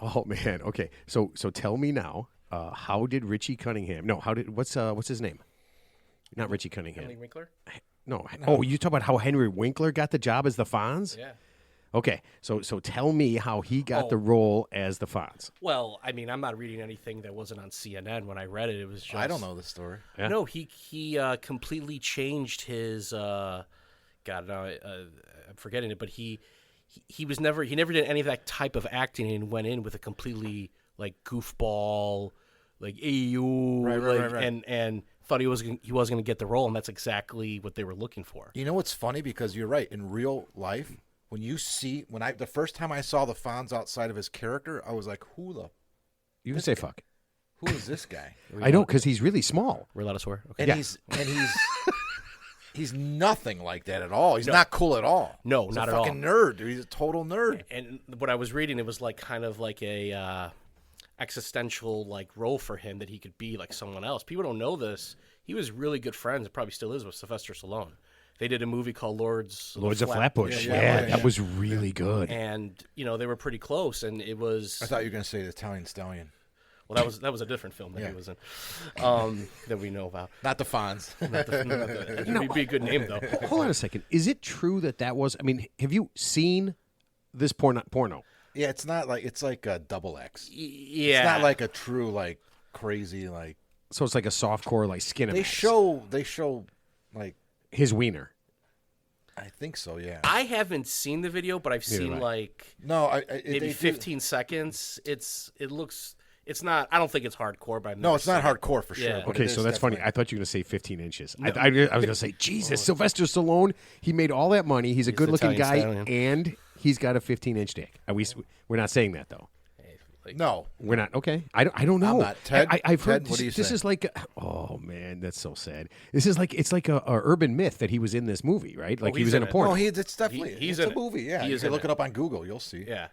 Oh man. Okay. So tell me now. How did Richie Cunningham? No. How did what's his name? Not Richie Cunningham. Henry Winkler? No. Oh, you talk about how Henry Winkler got the job as the Fonz? Yeah. Okay. So tell me how he got the role as the Fonz. Well, I mean, I'm not reading anything that wasn't on CNN. When I read it, it was just... I don't know the story. Yeah. No, he completely changed his... God, no, I'm forgetting it, but he never did any of that type of acting and went in with a completely, like, goofball, like, AU, right. and thought he was going to get the role, and that's exactly what they were looking for. You know what's funny? Because you're right. In real life, the first time I saw the Fonz outside of his character, I was like, You can say fuck. who is this guy? I know, because he's really small. We're allowed to swear? Okay. And he's nothing like that at all. He's not cool at all. No, he's not a at all. fucking nerd, dude. He's a total nerd. And what I was reading, it was like kind of like a existential like role for him that he could be like someone else. People don't know this. He was really good friends, and probably still is, with Sylvester Stallone. They did a movie called Lords of Flatbush. Yeah, that was really good. And they were pretty close, and it was. I thought you were going to say the Italian Stallion. Well, that was a different film that he was in, that we know about. Not the Fonz. It would be a good name though. Hold on a second. Is it true that was? I mean, have you seen this porno? Yeah, it's not like it's like a double X. Yeah, it's not like a true like crazy like. So it's like a softcore like Skinemax. They show like his wiener. I think so. Yeah. I haven't seen the video, but I've seen like maybe 15 seconds. It looks. It's not. I don't think it's hardcore, but no, it's not hardcore for sure. Yeah. Okay, so that's funny. I thought you were going to say 15 inches. No. I was going to say, Jesus, Sylvester Stallone. He made all that money. He's a good-looking guy, and he's got a 15-inch dick. We're not saying that though. No, we're not. Okay, I don't know. I'm not. Ted, I've heard what do you this say? is like. Oh man, that's so sad. This is like it's like a urban myth that he was in this movie, right? Like he was in a porn. No, it's definitely he's it's in a movie. Yeah, you can look it up on Google. You'll see. Yeah,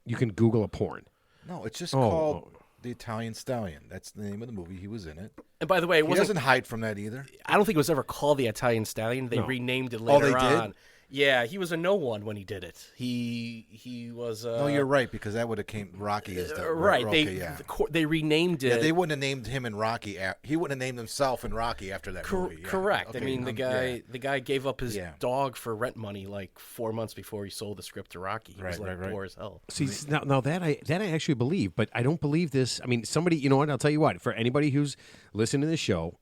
you can Google a porn. No, it's just called The Italian Stallion. That's the name of the movie. He was in it. And by the way, he doesn't hide from that either. I don't think it was ever called The Italian Stallion. They renamed it later on. They did? Yeah, he was a no one when he did it. He was. No, you're right, because that would have came Rocky as the right. Okay, they renamed it. Yeah, they wouldn't have named him in Rocky. He wouldn't have named himself in Rocky after that movie. Yeah. Correct. Okay, I mean, the guy gave up his dog for rent money like 4 months before he sold the script to Rocky. He was like poor as hell. See, now that I actually believe, but I don't believe this. I mean, somebody, you know what? I'll tell you what. For anybody who's listening to this show,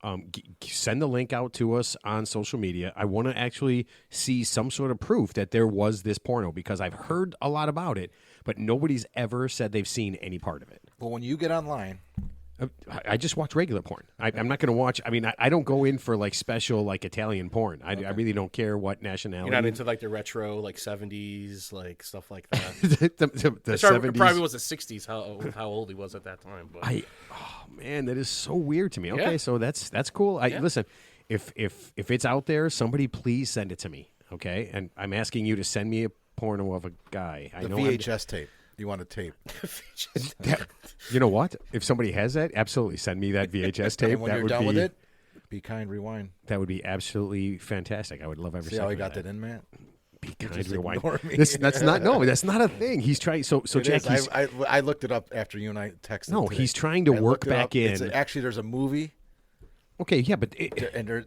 send the link out to us on social media. I want to actually see some sort of proof that there was this porno, because I've heard a lot about it, but nobody's ever said they've seen any part of it. Well, when you get online, I just watch regular porn. I'm not going to watch. I mean, I don't go in for like special like Italian porn. I really don't care what nationality. You're not into like the retro like 70s like stuff like that. the 70s. It probably was the 60s. How old he was at that time. But. Oh man, that is so weird to me. Okay, so that's cool. Listen, if it's out there, somebody please send it to me. Okay, and I'm asking you to send me a porno of a guy. The VHS tape. You want a tape? You know what? If somebody has that, absolutely send me that VHS tape. And when you're done with it, be kind, rewind. That would be absolutely fantastic. I would love every See second. how he got that in, Matt? Be kind, rewind. That's not a thing. He's trying. So Jack, I looked it up after you and I texted. No, today. he's trying to work back in. Actually, there's a movie. Okay, yeah, but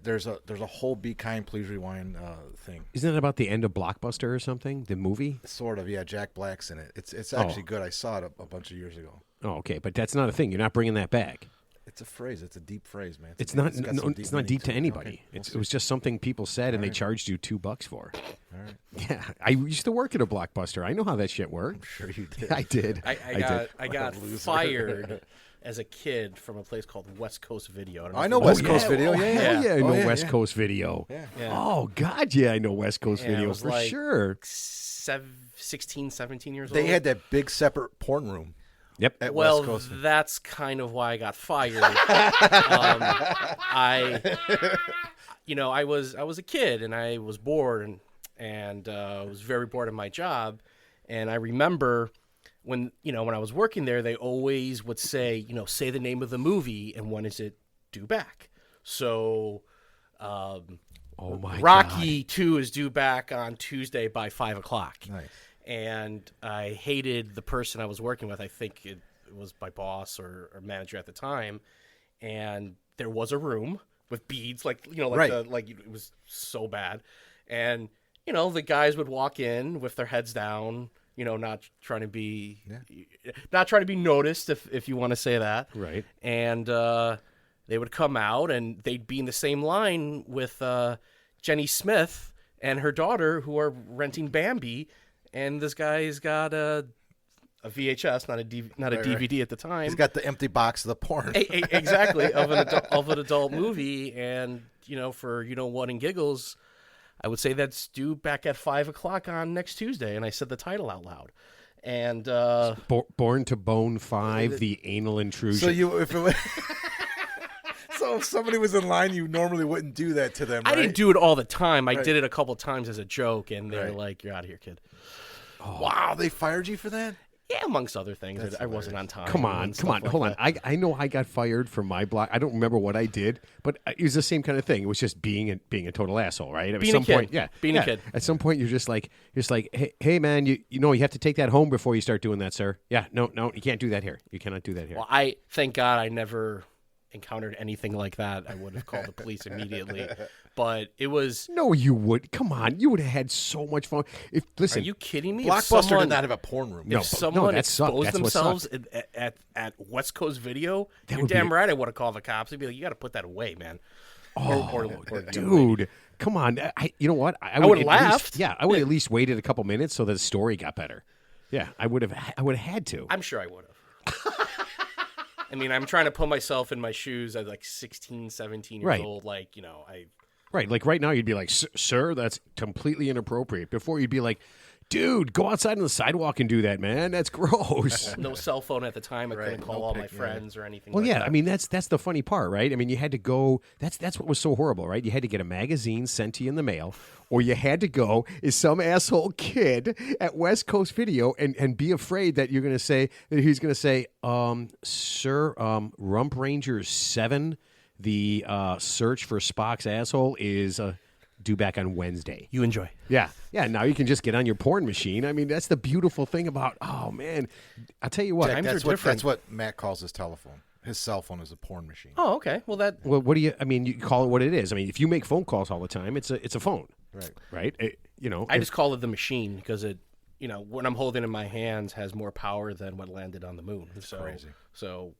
there's a whole "Be Kind, Please Rewind" thing. Isn't it about the end of Blockbuster or something? The movie? Sort of, yeah. Jack Black's in it. It's actually good. I saw it a bunch of years ago. Oh, okay, but that's not a thing. You're not bringing that back. It's a phrase. It's a deep phrase, man. It's not deep to anybody. Okay, it was just something people said, and they charged you $2 for. All right. Yeah, I used to work at a Blockbuster. I know how that shit worked. I'm sure you did. I did. I got fired as a kid from a place called West Coast Video. I know West Coast Video. Yeah, I know West Coast Video. Yeah. Oh, God, yeah, I know West Coast Video for like sure. 16, 17 years old. They had that big separate porn room. Yep. At West Coast. That's kind of why I got fired. I was a kid and I was bored and was very bored of my job. And I remember when I was working there, they always would say, say the name of the movie and when is it due back. So, oh my Rocky 2 is due back on Tuesday by 5:00. Nice. and I hated the person I was working with. I think it was my boss or manager at the time, and there was a room with beads, like Right. it was so bad, and the guys would walk in with their heads down, not trying to be noticed, if you want to say that, Right. and they would come out and they'd be in the same line with Jenny Smith and her daughter, who are renting Bambi, and this guy's got a VHS, not a DVD at the time. He's got the empty box of the porn. Exactly, of an adult movie, and for what and giggles, I would say that's due back at 5:00 on next Tuesday, and I said the title out loud, and Born to Bone 5, the anal intrusion. So if somebody was in line, you normally wouldn't do that to them. I right? didn't do it all the time. I did it a couple times as a joke, and they're Right. like, "You're out of here, kid." Wow, they fired you for that? Yeah, amongst other things. I wasn't on time. Come on, and stuff like hold on. that. I know I got fired from my block. I don't remember what I did, but it was the same kind of thing. It was just being a total asshole, right? At Being some a kid. point, yeah, Being a yeah. kid. At some point, you're just like, hey man, you have to take that home before you start doing that, sir. Yeah, no, you can't do that here. You cannot do that here. Well, I thank God I never encountered anything like that. I would have called the police immediately, but it was. No, you would. Come on, you would have had so much fun. Listen, Are you kidding me? If Blockbuster someone- did not have a porn room. No, If someone that sucked. exposed That's what themselves sucked. at West Coast Video, you're would be- damn right I would have called the cops. They'd be like, "You got to put that away, man." Or dude, come on. You know what? I would've at laughed. Least, I would at least waited a couple minutes so that the story got better. Yeah, I would have had to. I'm sure I would have. I mean, I'm trying to put myself in my shoes at like 16, 17 years Right. old. Like, Right, like right now you'd be like, sir, that's completely inappropriate. Before you'd be like, dude, go outside on the sidewalk and do that, man. That's gross. no cell phone at the time. I couldn't Right, call no all my pic, yeah. friends or anything Well, like yeah, that. I mean that's the funny part, right? I mean, you had to go. That's what was so horrible, right? You had to get a magazine sent to you in the mail, or you had to go as some asshole kid at West Coast Video and be afraid that you're going to say that he's going to say, sir, Rump Ranger 7, the search for Spock's asshole is due back on Wednesday. You enjoy. Yeah. Now you can just get on your porn machine. I mean, that's the beautiful thing about. Oh man, I'll tell you what. Times That's are what different. that's what Matt calls his telephone. His cell phone is a porn machine. Oh, okay. Well, that Well, what do you? I mean, you call it what it is. I mean, if you make phone calls all the time, it's a phone, Right. right? I just call it the machine because it, what I'm holding in my hands has more power than what landed on the moon. So crazy. So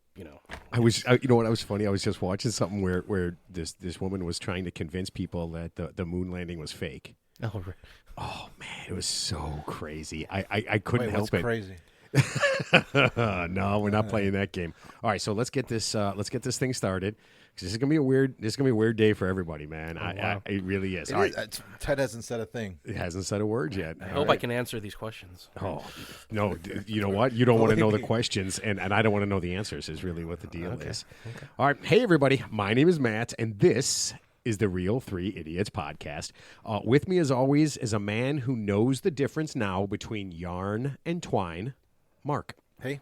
I was, you know what? I was funny. I was just watching something where this woman was trying to convince people that the moon landing was fake. Oh, right. Oh man, it was so crazy. I couldn't Wait, help what's it. crazy? No, we're not playing that game. All right, so let's get this thing started. 'Cause this is gonna be a weird day for everybody, man. wow. It really is. It All is- right, Ted hasn't said a thing. it hasn't said a word yet. I hope I can answer these questions. Oh no! You know what? You don't want to know the questions, and I don't want to know the answers. Is really what the deal is. All right, hey everybody, my name is Matt, and this is the Real Three Idiots podcast. With me, as always, is a man who knows the difference now between yarn and twine. Mark, Hey,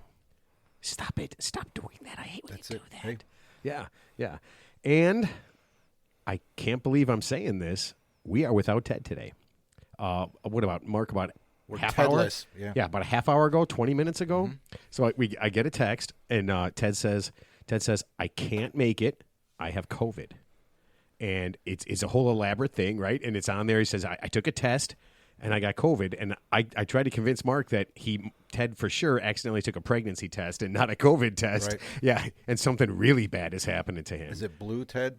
stop it! Stop doing that. I hate when that's you it. do that. Hey, Yeah, and I can't believe I'm saying this. We are without Ted today. What about Mark? About we're half Tedless. hour? Yeah. About a half hour ago, 20 minutes ago. So I get a text, and Ted says, I can't make it. I have COVID, and it's a whole elaborate thing, right? And it's on there. He says I took a test, and I got COVID, and I tried to convince Mark that Ted for sure accidentally took a pregnancy test and not a COVID test. Right. Yeah, and something really bad is happening to him. Is it blue, Ted?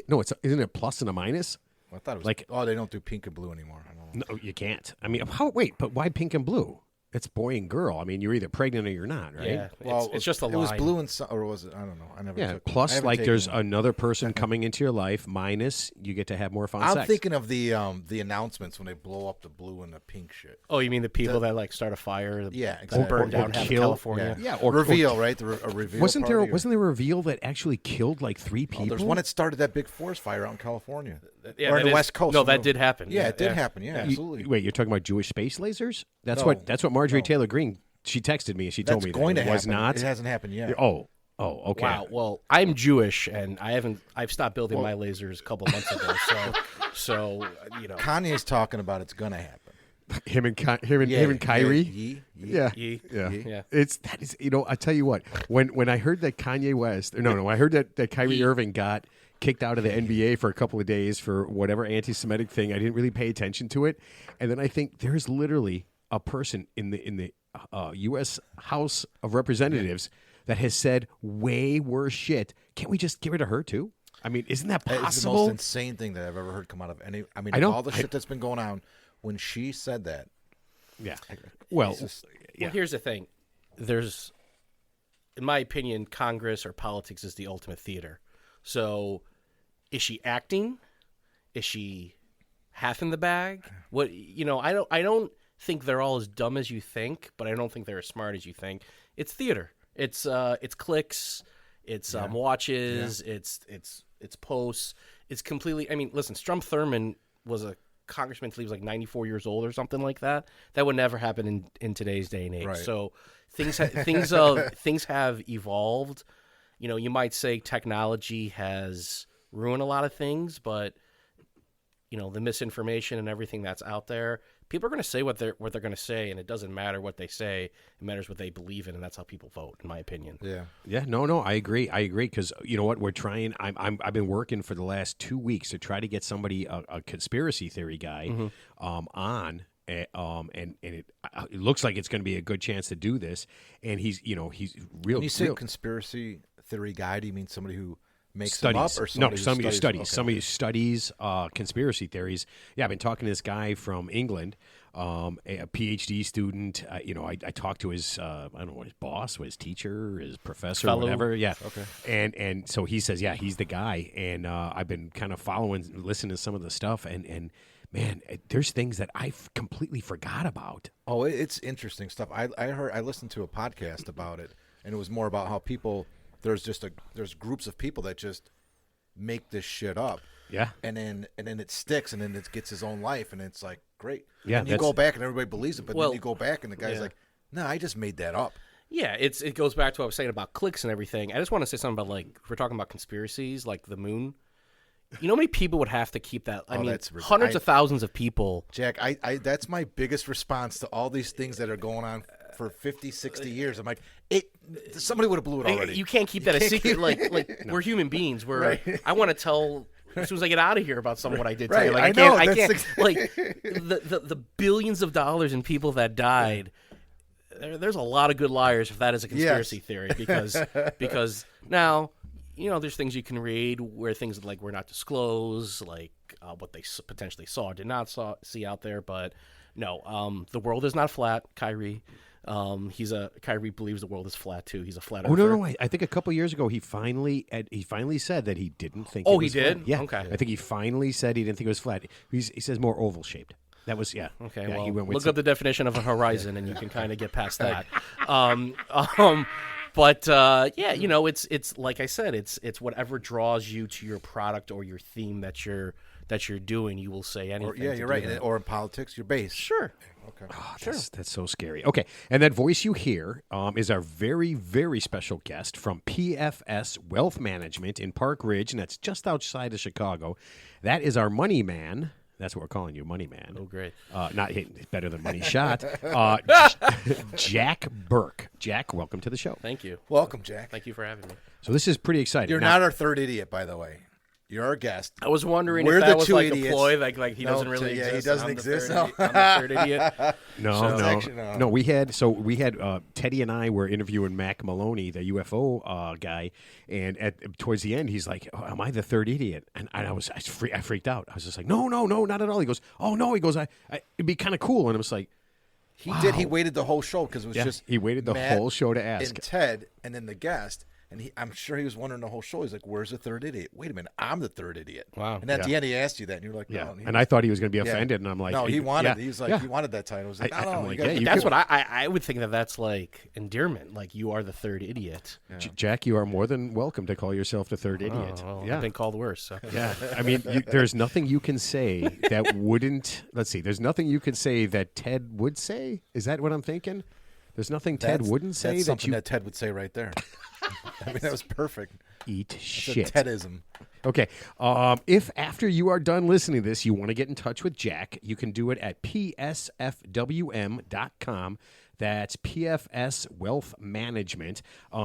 No, isn't it a plus and a minus? I thought it was Like- Oh, they don't do pink and blue anymore. I don't know. No, you can't. I mean, wait, but why pink and blue? It's boy and girl. I mean, you're either pregnant or you're not, right? Yeah, Well, it's just a line. It was blue and or was it? I don't know. I never. Yeah. Took Plus, I haven't like, taken there's one. another person coming into your life. Minus, you get to have more fun I'm sex. thinking of the announcements when they blow up the blue and the pink shit. Oh, you mean the people that like start a fire? Yeah, that exactly. burn down Or half of kill- California. Yeah, or reveal, right? A reveal. wasn't there party, or- a reveal that actually killed like 3 people? Oh, there's one that started that big forest fire out in California. Yeah, or that in the is- West Coast. No, that did happen. Yeah, it did happen. Yeah, You- absolutely. Wait, you're talking about Jewish space lasers? That's No. what Marjorie No. Taylor Greene. She texted me and she told That's me going that to it was happen. not. It hasn't happened yet. Oh, okay. Wow. Well, I'm Jewish, and I've stopped building my lasers a couple months ago. So Kanye's talking about it's going to happen. Him and Kyrie. Yeah. Ye. Yeah. Yeah. That is, I tell you what, when I heard that Kanye West, I heard that Kyrie Irving got kicked out of the NBA for a couple of days for whatever anti-Semitic thing, I didn't really pay attention to it. And then I think there's literally a person in the U.S. House of Representatives that has said way worse shit. Can't we just get rid of her too? I mean, isn't that possible? It's the most insane thing that I've ever heard come out of any. I mean, all the shit that's been going on. When she said that, yeah. Well, Well, here's the thing. There's, in my opinion, Congress or politics is the ultimate theater. So, is she acting? Is she half in the bag? What I don't think they're all as dumb as you think, but I don't think they're as smart as you think. It's theater. It's clicks. It's watches. Yeah. It's posts. It's completely. I mean, listen, Strom Thurmond was a congressman till he was like 94 years old or something like that. That would never happen in today's day and age. Right. So things have evolved. You might say technology has ruined a lot of things, but the misinformation and everything that's out there, people are going to say what they're going to say, and it doesn't matter what they say. It matters what they believe in, and that's how people vote, in my opinion. Yeah. No, I agree. Because you know what, we're trying. I've been working for the last 2 weeks to try to get somebody, a conspiracy theory guy, on. And it looks like it's going to be a good chance to do this. And he's real. When you say conspiracy theory guy, do you mean somebody who makes studies. them up, or somebody somebody who studies. Okay. Somebody who studies conspiracy theories. Yeah, I've been talking to this guy from England, a PhD student. I talked to his I don't know, his boss, his teacher, his professor, Fellow. whatever. Yeah. Okay. And so he says, yeah, he's the guy. And I've been kind of listening to some of the stuff, and man, there's things that I completely forgot about. Oh, it's interesting stuff. I listened to a podcast about it, and it was more about how people. There's groups of people that just make this shit up. Yeah. And then it sticks, and then it gets his own life, and it's like, great. Yeah. And you go back and everybody believes it, but then you go back and the guy's like, no, I just made that up. Yeah, it goes back to what I was saying about clicks and everything. I just want to say something about, like, if we're talking about conspiracies, like the moon. You know how many people would have to keep that? I mean, hundreds of thousands of people. Jack, I that's my biggest response to all these things that are going on for 50, 60 years. I'm like, somebody would have blew it already. You can't keep that a secret. Like we're human beings. I want to tell as soon as I get out of here about what I did today. Like, I can't. Like the billions of dollars in people that died. There's a lot of good liars if that is a conspiracy theory, because now. There's things you can read where things like were not disclosed, like what they potentially saw or did not see out there. But no, the world is not flat, Kyrie. Kyrie believes the world is flat too. He's a flat earther. Oh no! I think a couple years ago he finally said that he didn't think. Oh, it was he did? Flat. Yeah. Okay. I think he finally said he didn't think it was flat. He says more oval shaped. That was Okay. Yeah, well, he went with look up the definition of a horizon, and you can kind of get past that. But it's like I said, it's whatever draws you to your product or your theme that you're doing. You will say anything. You're right. Or in politics, your base. Sure. Okay. Oh, that's so scary. Okay, and that voice you hear is our very, very special guest from PFS Wealth Management in Park Ridge, and that's just outside of Chicago. That is our money man. That's what we're calling you, Money Man. Oh, great. Not better than Money Shot. Jack Burke. Jack, welcome to the show. Thank you. Welcome, Jack. Thank you for having me. So this is pretty exciting. You're not our third idiot, by the way. You're our guest. I was wondering We're if that the was two like idiots. a ploy, like he doesn't really exist. Yeah, he doesn't exist. I'm the third idiot. No. We had Teddy and I were interviewing Mac Maloney, the UFO guy, and towards the end he's like, "Oh, am I the third idiot?" And I freaked out. I was just like, "No, not at all." He goes, "Oh no," he goes, "It'd be kind of cool," and I was like. He did. He waited the whole show because it was just he waited the Matt whole show to ask. And Ted, and then the guest, and I'm sure he was wondering the whole show. He's like, "Where's the third idiot? Wait a minute, I'm the third idiot." Wow. And at the end, he asked you that, and you're like, "Yeah." No. And I thought he was going to be offended, and I'm like, "No, he wanted." He was like, yeah. he wanted that title. I was like, "No, like, that's what I would think that's like endearment. Like you are the third idiot. Yeah. Jack, you are more than welcome to call yourself the third idiot. Well, I've been called worse. So. Yeah, I mean, there's nothing you can say that wouldn't. Let's see. There's nothing you could say that Ted would say. Is that what I'm thinking? There's nothing Ted wouldn't say that's that something that Ted would say right there. I mean, that was perfect. Eat That's shit. a Tedism. Okay. If after you are done listening to this, you want to get in touch with Jack, you can do it at psfwm.com. That's PFS Wealth Management.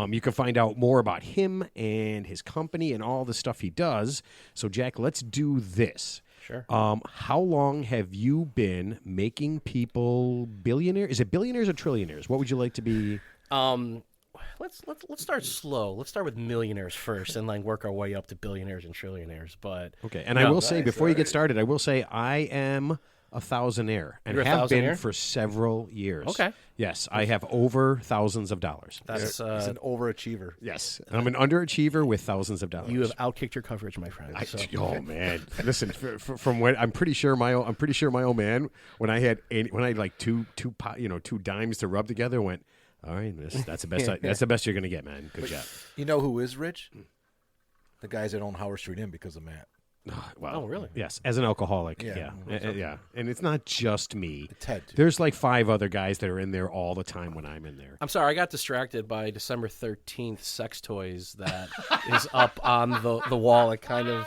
You can find out more about him and his company and all the stuff he does. So, Jack, let's do this. Sure. How long have you been making people billionaires? Is it billionaires or trillionaires? What would you like to be? Let's start slow. Let's start with millionaires first, and then work our way up to billionaires and trillionaires. But Okay, and I will say before you get started, I will say I am a thousandaire and You're a have been thousandaire? for several years. Okay. Yes, I have over thousands of dollars. that's He's an overachiever. Yes, I'm an underachiever with thousands of dollars. you have outkicked your coverage, my friend. Oh man! Listen, from when I'm pretty sure my old man when I had like two dimes to rub together went. All right, that's the best. That's the best you're gonna get, man. Good job. You know who is rich? The guys that own Howard Street Inn because of Matt. Wow. Oh, really? Yes, as an alcoholic. Yeah. Yeah. And it's not just me. Ted, too. There's like 5 other guys that are in there all the time when I'm in there. I'm sorry, I got distracted by December 13th sex toys that is up on the wall. It kind of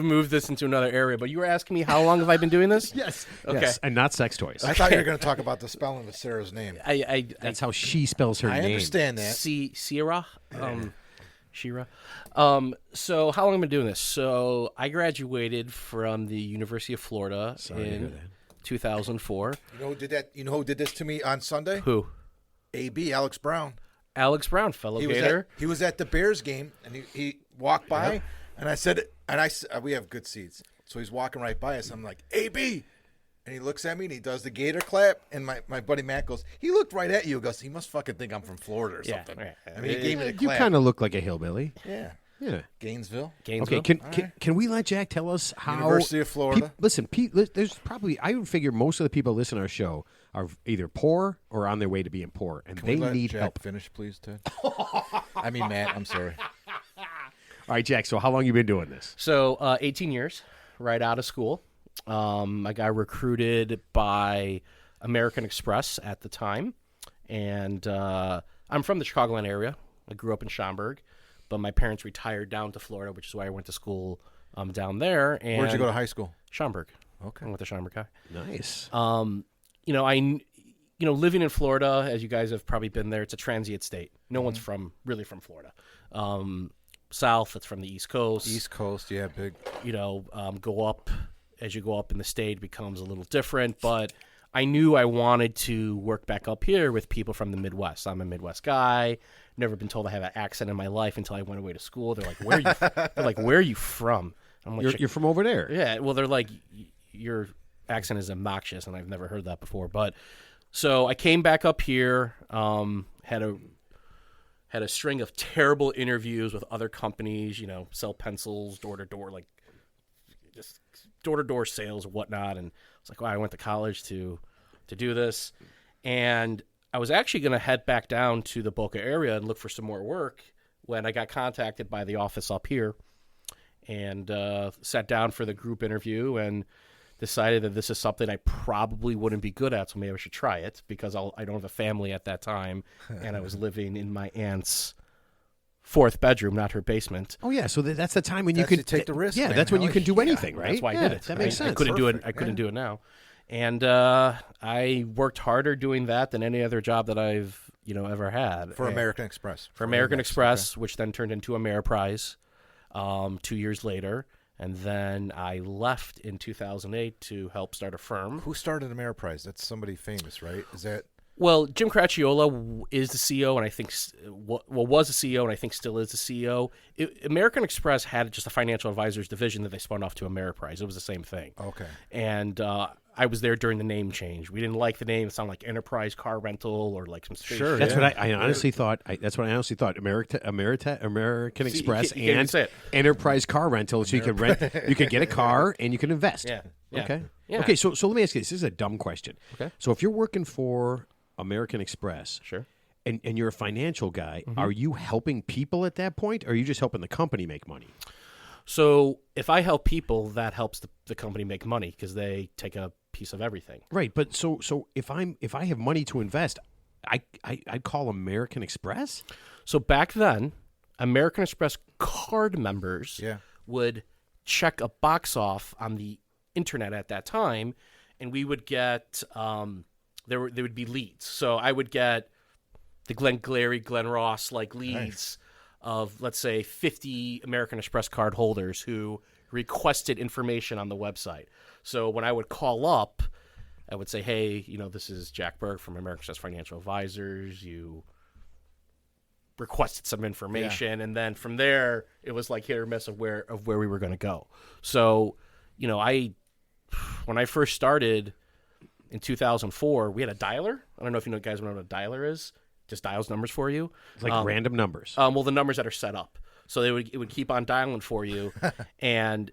moved this into another area. But you were asking me how long have I been doing this? Yes. Okay. Yes, and not sex toys. I thought you were going to talk about the spelling of Sarah's name. That's how she spells her I name. understand that. Shira. Shira. So how long have I been doing this? So I graduated from the University of Florida Sorry to hear in that. 2004. You know who did that? You know who did this to me on Sunday? Who? AB, Alex Brown. Alex Brown, fellow He Gator. was at the Bears game, and he walked by, and I said, we have good seats. So he's walking right by us. I'm like, AB. And he looks at me, and he does the Gator clap. And my buddy Matt goes, he looked right at you. He goes, he must fucking think I'm from Florida or Yeah, something. right. I mean, he gave me the You clap. kind of look like a hillbilly. Yeah. Yeah. Gainesville. Gainesville. Okay, can we let Jack tell us how University of Florida. There's probably I would figure most of the people listening to our show are either poor or on their way to being poor, and Can they we let need Jack help. finish, please, Ted? I mean, Matt, I'm sorry. All right, Jack. So how long you been doing this? So 18 years, right out of school. I got recruited by American Express at the time, and I'm from the Chicagoland area. I grew up in Schaumburg, but my parents retired down to Florida, which is why I went to school down there. And Where'd you go to high school? Schaumburg. Okay. I went to Schaumburg High. Nice. Living in Florida, as you guys have probably been there, it's a transient state. No one's really from Florida. South, it's from the East Coast. East Coast, yeah, big. As you go up in the state, it becomes a little different. But I knew I wanted to work back up here with people from the Midwest. I'm a Midwest guy. Never been told I have an accent in my life until I went away to school. They're like, "Where are you?" They're like, "Where are you from?" I'm like, You're from over there. yeah, well, they're like, your accent is obnoxious, and I've never heard that before. But so I came back up here, had a string of terrible interviews with other companies, sell pencils, door to door, like just door to door sales and whatnot. And it's like, wow, I went to college to do this, and I was actually going to head back down to the Boca area and look for some more work when I got contacted by the office up here. And sat down for the group interview and decided that this is something I probably wouldn't be good at, so maybe I should try it because I don't have a family at that time, and I was living in my aunt's 4th bedroom, not her basement. Oh yeah, so that's the time when That's you to can take the risk, Yeah, man. that's when you Hell can do yeah. anything, right? That's why Yeah, I did it. That makes sense. I couldn't do it. Perfect, I couldn't yeah. do it now, and I worked harder doing that than any other job that I've ever had For American Express. For American Express, which then turned into Ameriprise 2 years later. And then I left in 2008 to help start a firm. Who started Ameriprise? That's somebody famous, right? Is that Well, Jim Cracciola is the CEO, and I think was the CEO, and I think still is the CEO. American Express had just a financial advisors division that they spun off to Ameriprise. It was the same thing. okay? And I was there during the name change. We didn't like the name; it sounded like Enterprise Car Rental or like some space. Sure, That's yeah. what I honestly thought. That's what I honestly thought. American See, Express you can't even and say it. Enterprise Car Rental, so you can rent, you can get a car and you can invest. Yeah. Okay. Yeah. Okay. So let me ask you this. This is a dumb question. Okay. So if you're working for American Express, Sure. and you're a financial guy, Mm-hmm. are you helping people at that point, or are you just helping the company make money? So if I help people, that helps the company make money because they take a piece of everything. Right. But so if I have money to invest, I'd call American Express. So back then, American Express card members Yeah. would check a box off on the internet at that time, and we would get there would be leads. So I would get the Glenn Glary, Glenn Ross like leads of, let's say, 50 American Express card holders who requested information on the website. So when I would call up, I would say, hey, this is Jack Berg from American Express Financial Advisors. You requested some information, and then from there it was like hit or miss of where we were going to go. So, when I first started in 2004, we had a dialer. I don't know if you guys know what a dialer is. Just dials numbers for you. It's like random numbers. Well, the numbers that are set up, so it would keep on dialing for you. And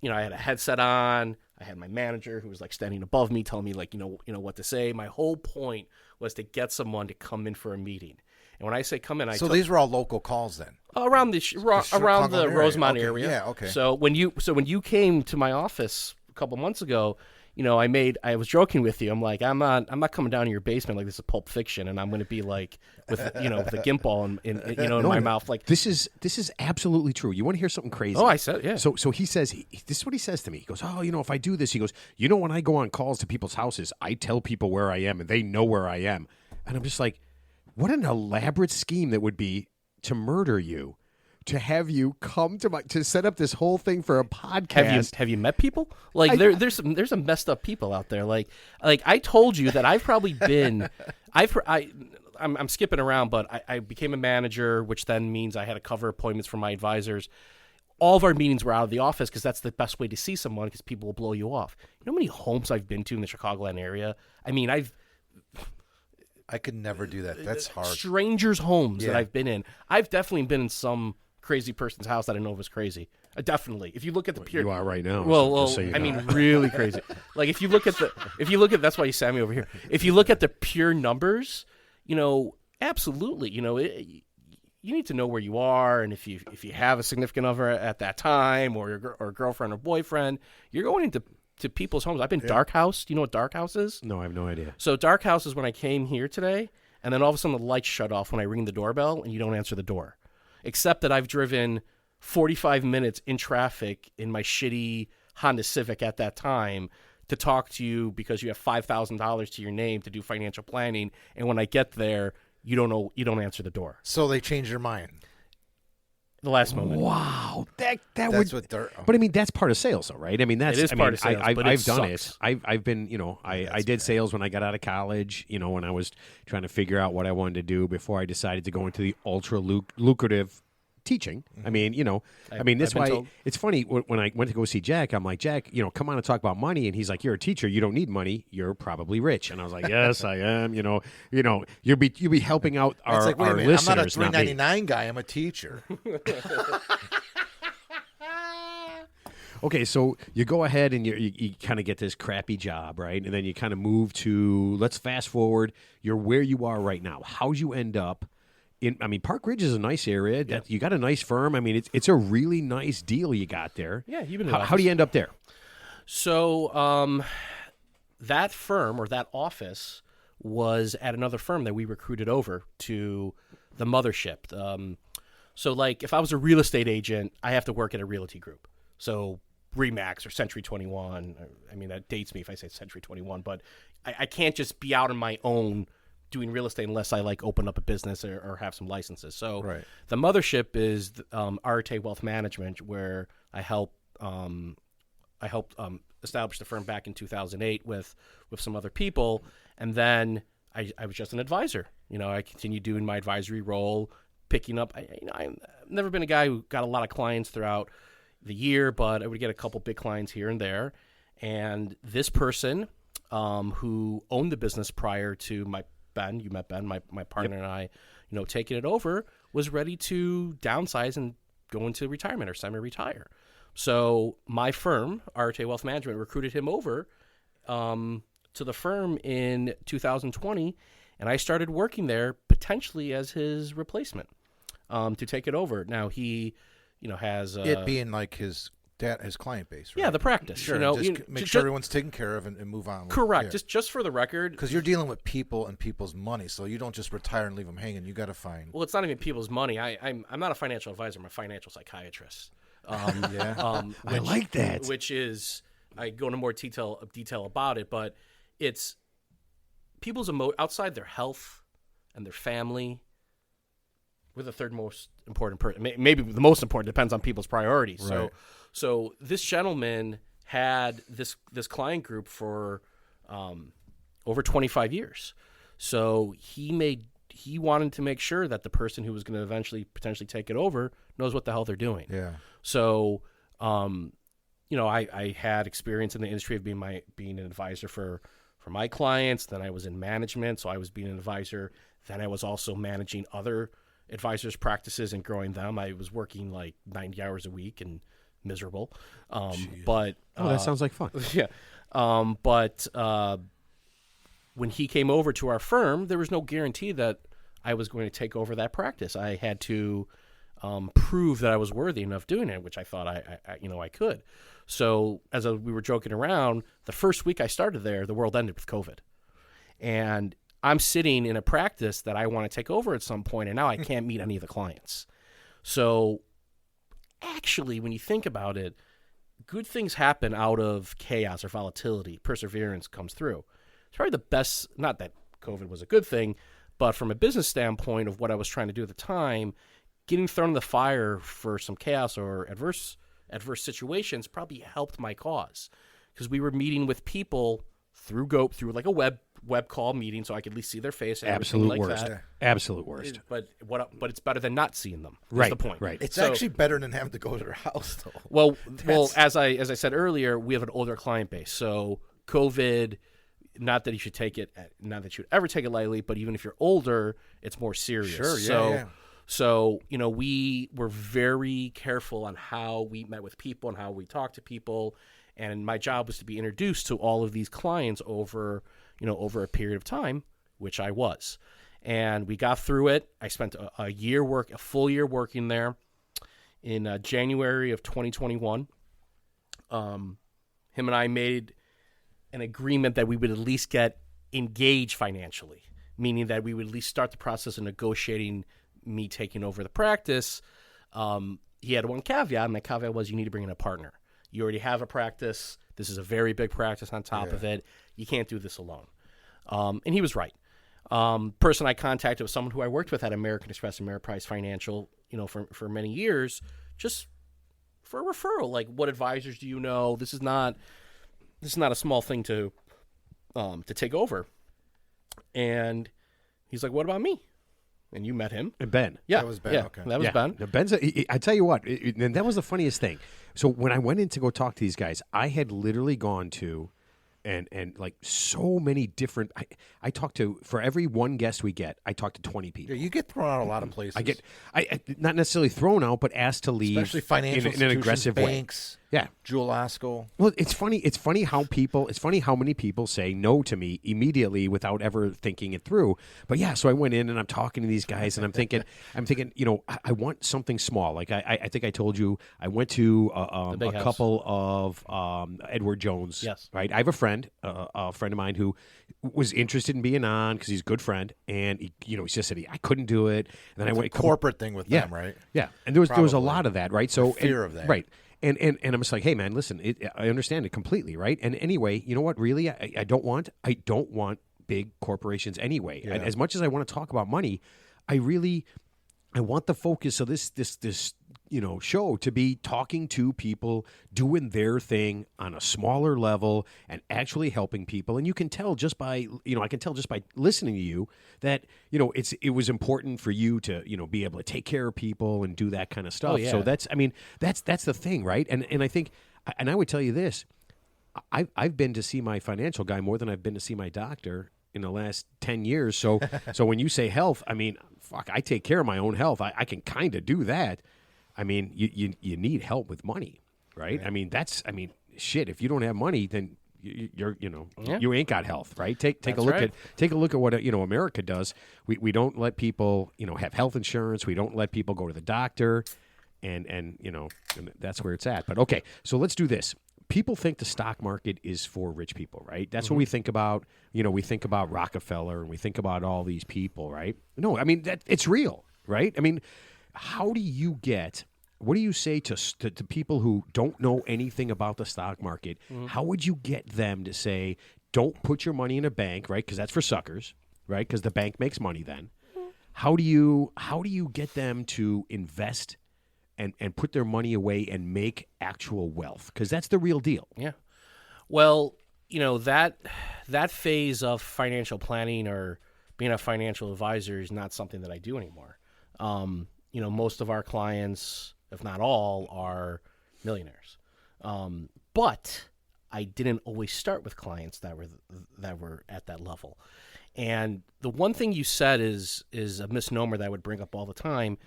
I had a headset on. I had my manager who was like standing above me, telling me like what to say. My whole point was to get someone to come in for a meeting. And when I say come in, these were all local calls then, around the Rosemont area. Yeah, okay. So when you came to my office a couple months ago, I was joking with you. I'm like, I'm not coming down to your basement like this is Pulp Fiction, and I'm going to be like with with a gimp ball in my mouth. Like this is absolutely true. You want to hear something crazy? Oh, I said, yeah. So he says this is what he says to me. He goes, oh, if I do this, he goes, when I go on calls to people's houses, I tell people where I am, and they know where I am, and I'm just like, what an elaborate scheme that would be to murder you. To have you come to set up this whole thing for a podcast. Have you met people? Like there's some messed up people out there. Like I told you that I've probably been I'm skipping around, but I became a manager, which then means I had to cover appointments for my advisors. All of our meetings were out of the office because that's the best way to see someone, because people will blow you off. You know how many homes I've been to in the Chicagoland area? I mean, I could never do that. That's hard. Strangers' homes that I've been in. I've definitely been in some crazy person's house that I know was crazy. Definitely. If you look at the pure, you are right now. Well, I mean, really crazy. Like if you look at that's why you sat me over here. If you look at the pure numbers, absolutely, you need to know where you are, and if you have a significant other at that time, or your girlfriend or boyfriend, you're going into people's homes. I've been dark house. Do you know what dark house is? No, I have no idea. So dark house is when I came here today, and then all of a sudden the lights shut off when I ring the doorbell, and you don't answer the door. Except that I've driven 45 minutes in traffic in my shitty Honda Civic at that time to talk to you because you have $5,000 to your name to do financial planning, and when I get there, you don't answer the door. So they changed their mind. The last moment. Wow, that's what they're. But I mean, that's part of sales, though, right? I mean, part of sales. I've done it. I've been, I did sales when I got out of college. When I was trying to figure out what I wanted to do before I decided to go into the ultra lucrative teaching. I mean, that's why it's funny when I went to go see Jack. I'm like, Jack, come on and talk about money, and he's like, you're a teacher, you don't need money, you're probably rich. And I was like, yes, I am. You'll be helping out our listeners. I'm not a $3.99 guy. I'm a teacher. Okay, so you go ahead and you kind of get this crappy job, right? And then you kind of move to, let's fast forward, you're where you are right now. How'd you end up? Park Ridge is a nice area. Yeah. You got a nice firm. I mean, it's a really nice deal you got there. Yeah, you've been. How do you end up there? So, that firm or that office was at another firm that we recruited over to the mothership. So, like, if I was a real estate agent, I have to work at a realty group. So, Remax or Century 21. That dates me if I say Century 21, but I can't just be out on my own doing real estate unless I open up a business or have some licenses. So The mothership is Arte Wealth Management, where I helped establish the firm back in 2008 with some other people, and then I was just an advisor. I continued doing my advisory role, picking up. I've never been a guy who got a lot of clients throughout the year, but I would get a couple big clients here and there. And this person who owned the business prior to you met Ben, my partner, and I, taking it over, was ready to downsize and go into retirement or semi-retire. So my firm, Arte Wealth Management, recruited him over to the firm in 2020, and I started working there potentially as his replacement to take it over. Now he, has it being like his client base, right? Yeah, the practice. Sure, make sure everyone's taken care of and move on. Correct. Just for the record, because you're dealing with people and people's money, so you don't just retire and leave them hanging. You got to find. Well, it's not even people's money. I'm not a financial advisor. I'm a financial psychiatrist. I like that. Which is, I go into more detail about it, but it's people's outside their health and their family. We're the third most important person, maybe the most important. Depends on people's priorities. Right. So this gentleman had this client group for over 25 years. So he wanted to make sure that the person who was going to eventually potentially take it over knows what the hell they're doing. Yeah. So, I had experience in the industry of being an advisor for my clients. Then I was in management, so I was being an advisor. Then I was also managing other advisors' practices and growing them. I was working like 90 hours a week and miserable. But that sounds like fun. Yeah. But when he came over to our firm, there was no guarantee that I was going to take over that practice. I had to prove that I was worthy enough doing it, which I thought I could. So as we were joking around, the first week I started there, the world ended with COVID. And I'm sitting in a practice that I want to take over at some point, and now I can't meet any of the clients. So actually, when you think about it, good things happen out of chaos or volatility. Perseverance comes through. It's probably the best, not that COVID was a good thing, but from a business standpoint of what I was trying to do at the time, getting thrown in the fire for some chaos or adverse situations probably helped my cause, because we were meeting with people through like a web call meeting, so I could at least see their face. And Absolute like worst. That. Absolute worst. But it's better than not seeing them. Is Right. the point. Right. It's actually better than having to go to their house, though. Well, as I said earlier, we have an older client base, so COVID. Not that you should take it, not that you would ever take it lightly, but even if you're older, it's more serious. Sure, yeah. So, we were very careful on how we met with people and how we talked to people. And my job was to be introduced to all of these clients over a period of time, which I was. And we got through it. I spent a full year working there. In January of 2021, him and I made an agreement that we would at least get engaged financially, meaning that we would at least start the process of negotiating me taking over the practice. He had one caveat, and that caveat was you need to bring in a partner. You already have a practice. This is a very big practice on top of it. You can't do this alone. And he was right. Person I contacted was someone who I worked with at American Express and Ameriprise Financial, for many years, just for a referral. Like, what advisors do you know? This is not a small thing to take over. And he's like, what about me? And you met him. And Ben. Yeah. That was Ben. Yeah, Okay. that was Ben. Now, Ben's I tell you what, and that was the funniest thing. So when I went in to go talk to these guys, I had literally gone to and like so many different. I talked to, for every one guest we get, I talk to 20 people. Yeah, you get thrown out a lot of places. I get not necessarily thrown out, but asked to leave, especially financial in an aggressive banks, way. Yeah. Jewel Osco. Well, it's funny how many people say no to me immediately without ever thinking it through. But yeah, so I went in and I'm talking to these guys and I'm thinking, I want something small. Like I think I told you, I went to a couple of Edward Jones. Yes. Right. I have a friend of mine who was interested in being on because he's a good friend, and he just said I couldn't do it. And then I went corporate thing with them, right? Yeah, and there was a lot of that, right? So fear of that, right? And I'm just like, hey man, listen, I understand it completely, right? And anyway, you know what? Really, I don't want big corporations anyway. Yeah. And as much as I want to talk about money, I want the focus of this show to be talking to people doing their thing on a smaller level and actually helping people. And you can tell just by listening to you that it was important for you to be able to take care of people and do that kind of stuff. Oh, yeah. So that's the thing, right? And I think, and I would tell you this, I've been to see my financial guy more than I've been to see my doctor in the last 10 years. So when you say health, I mean, fuck, I take care of my own health. I can kind of do that. I mean, you need help with money, right? I mean, shit, if you don't have money, then you ain't got health, right? Take a look at what America does. We don't let people have health insurance. We don't let people go to the doctor, and that's where it's at. But okay, so let's do this. People think the stock market is for rich people, right? That's what we think about. We think about Rockefeller and we think about all these people, right? No, I mean, it's real, right? I mean, how do you get say to people who don't know anything about the stock market? How would you get them to say, don't put your money in a bank, right? Because that's for suckers, right? Because the bank makes money then. How do you get them to invest and put their money away and make actual wealth? Because that's the real deal. Yeah. Well, that phase of financial planning or being a financial advisor is not something that I do anymore. Most of our clients, if not all, are millionaires. But I didn't always start with clients that were at that level. And the one thing you said is a misnomer that I would bring up all the time.